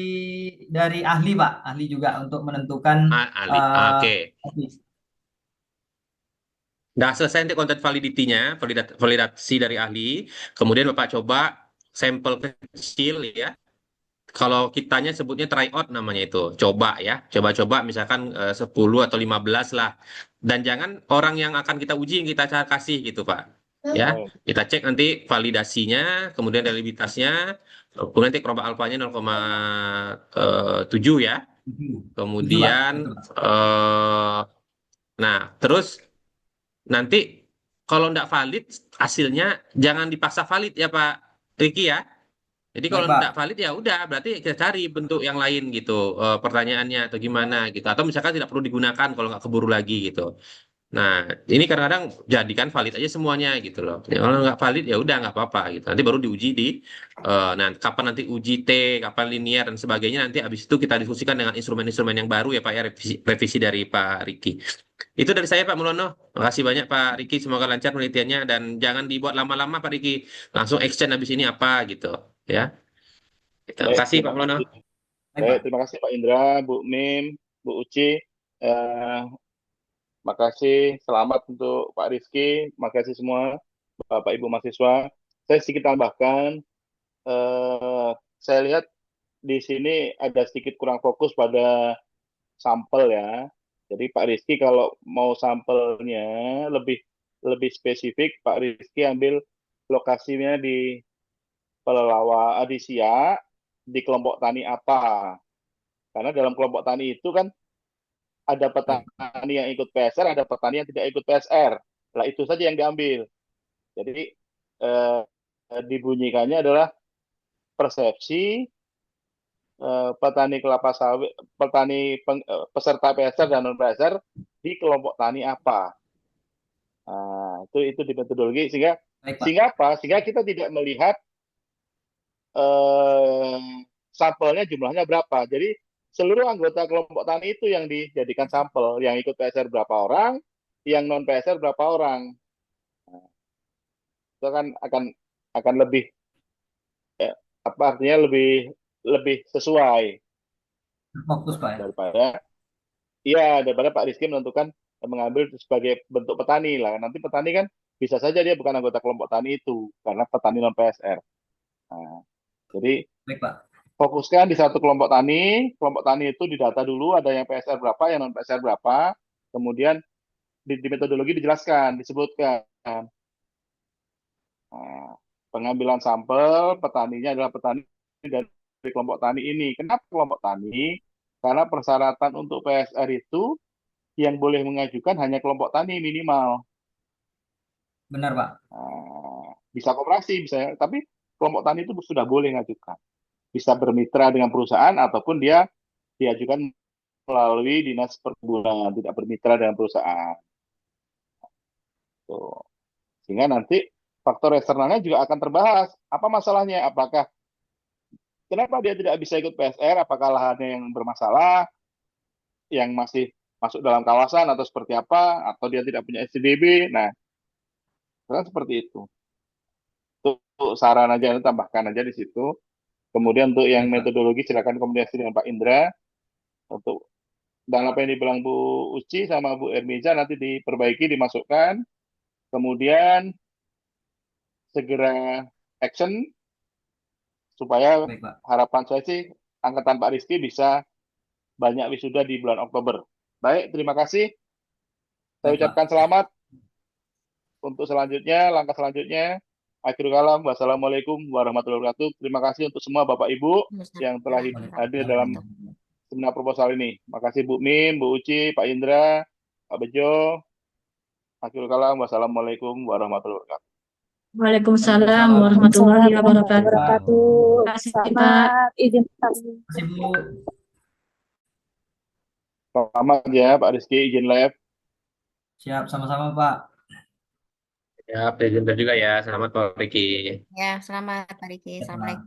dari ahli Pak, ahli juga untuk menentukan Ahli. Oke. Udah selesai nanti konten validity-nya, validasi dari ahli. Kemudian Bapak coba sampel kecil ya. Kalau kitanya sebutnya tryout namanya itu. Coba ya. Coba-coba misalkan 10 atau 15 lah. Dan jangan orang yang akan kita uji yang kita kasih gitu, Pak. Ya, Oh, kita cek nanti validasinya, kemudian reliabilitasnya, kemudian nanti kroba alfanya 0,7 ya. Itu Pak, Kemudian itu Pak. nah, terus nanti kalau nggak valid hasilnya jangan dipaksa valid ya Pak Riki ya. Jadi Baik kalau Pak. nggak valid ya udah berarti kita cari bentuk yang lain gitu pertanyaannya atau gimana gitu atau misalkan tidak perlu digunakan kalau nggak keburu lagi gitu. Nah ini kadang-kadang jadikan valid aja semuanya gitu loh. Ya, kalau nggak valid ya udah nggak apa-apa gitu. Nanti baru diuji di nah kapan nanti uji T, kapan linear dan sebagainya nanti habis itu kita diskusikan dengan instrumen-instrumen yang baru ya Pak ya revisi dari Pak Riki. Itu dari saya Pak Mulono. Makasih banyak Pak Riki. Semoga lancar penelitiannya dan jangan dibuat lama-lama Pak Riki. Langsung exchange habis ini apa gitu ya. Terima baik, kasih Pak terima Mulono. kasih. Baik Baik, Pak. terima kasih Pak Indra, Bu Mim, Bu Uci. Makasih, selamat untuk Pak Rizky, makasih semua Bapak Ibu mahasiswa. Saya sedikit tambahkan, saya lihat di sini ada sedikit kurang fokus pada sampel ya. Jadi Pak Rizky kalau mau sampelnya lebih lebih spesifik, Pak Rizky ambil lokasinya di Pelelawa Adisia di kelompok tani apa? Karena dalam kelompok tani itu kan ada Baik. petani yang ikut PSR, ada petani yang tidak ikut PSR. Nah, itu saja yang diambil. Jadi eh, dibunyikannya adalah persepsi petani kelapa sawit, peserta PSR dan non PSR di kelompok tani apa. Nah, itu di metodologi sehingga Baik Pak. sehingga apa? Sehingga kita tidak melihat eh, sampelnya jumlahnya berapa. Jadi seluruh anggota kelompok tani itu yang dijadikan sampel, yang ikut PSR berapa orang, yang non PSR berapa orang. Itu kan akan lebih apa artinya lebih lebih sesuai Fokus Pak ya. daripada Pak Rizky menentukan mengambil sebagai bentuk petani lah. Nanti petani kan bisa saja dia bukan anggota kelompok tani itu karena petani non PSR. Nah, jadi Baik Pak. fokuskan di satu kelompok tani itu didata dulu ada yang PSR berapa, yang non PSR berapa, kemudian di metodologi dijelaskan, disebutkan. Nah, pengambilan sampel petaninya adalah petani dari kelompok tani ini. Kenapa kelompok tani? Karena persyaratan untuk PSR itu yang boleh mengajukan hanya kelompok tani minimal. Benar Pak. Nah, bisa koperasi, bisa, tapi kelompok tani itu sudah boleh mengajukan. Bisa bermitra dengan perusahaan ataupun dia diajukan melalui dinas perkebunan, tidak bermitra dengan perusahaan. Tuh. Sehingga nanti faktor eksternalnya juga akan terbahas. Apa masalahnya? Kenapa dia tidak bisa ikut PSR? Apakah lahannya yang bermasalah, yang masih masuk dalam kawasan atau seperti apa? Atau dia tidak punya SDB? Nah, kan seperti itu. Untuk saran aja, tambahkan aja di situ. Kemudian untuk yang Baik Pak. metodologi silakan komunikasi dengan Pak Indra. Untuk dan apa yang dibilang Bu Uci sama Bu Ermiza nanti diperbaiki, dimasukkan. Kemudian segera action supaya Baik, Pak. harapan saya sih angkatan Pak Rizky bisa banyak wisuda di bulan Oktober. Baik, terima kasih. Saya Baik, Pak. ucapkan selamat untuk selanjutnya, langkah selanjutnya. Akhirul kalam, wassalamualaikum warahmatullahi wabarakatuh. Terima kasih untuk semua Bapak Ibu yang telah hadir dalam seminar proposal ini. Makasih Bu Min, Bu Uci, Pak Indra, Pak Bejo. Akhirul kalam, wassalamualaikum warahmatullahi wabarakatuh. Waalaikumsalam warahmatullahi wabarakatuh. wabarakatuh. Terima kasih, Pak. Selamat izin pamit. Terima kasih, Bu. Selamat ya Pak Rizky, izin live. Siap, sama-sama, Pak. Ya, presenter juga ya. Selamat Pak Riki. Ya, selamat Pak Riki. Ya, Pak. Assalamualaikum.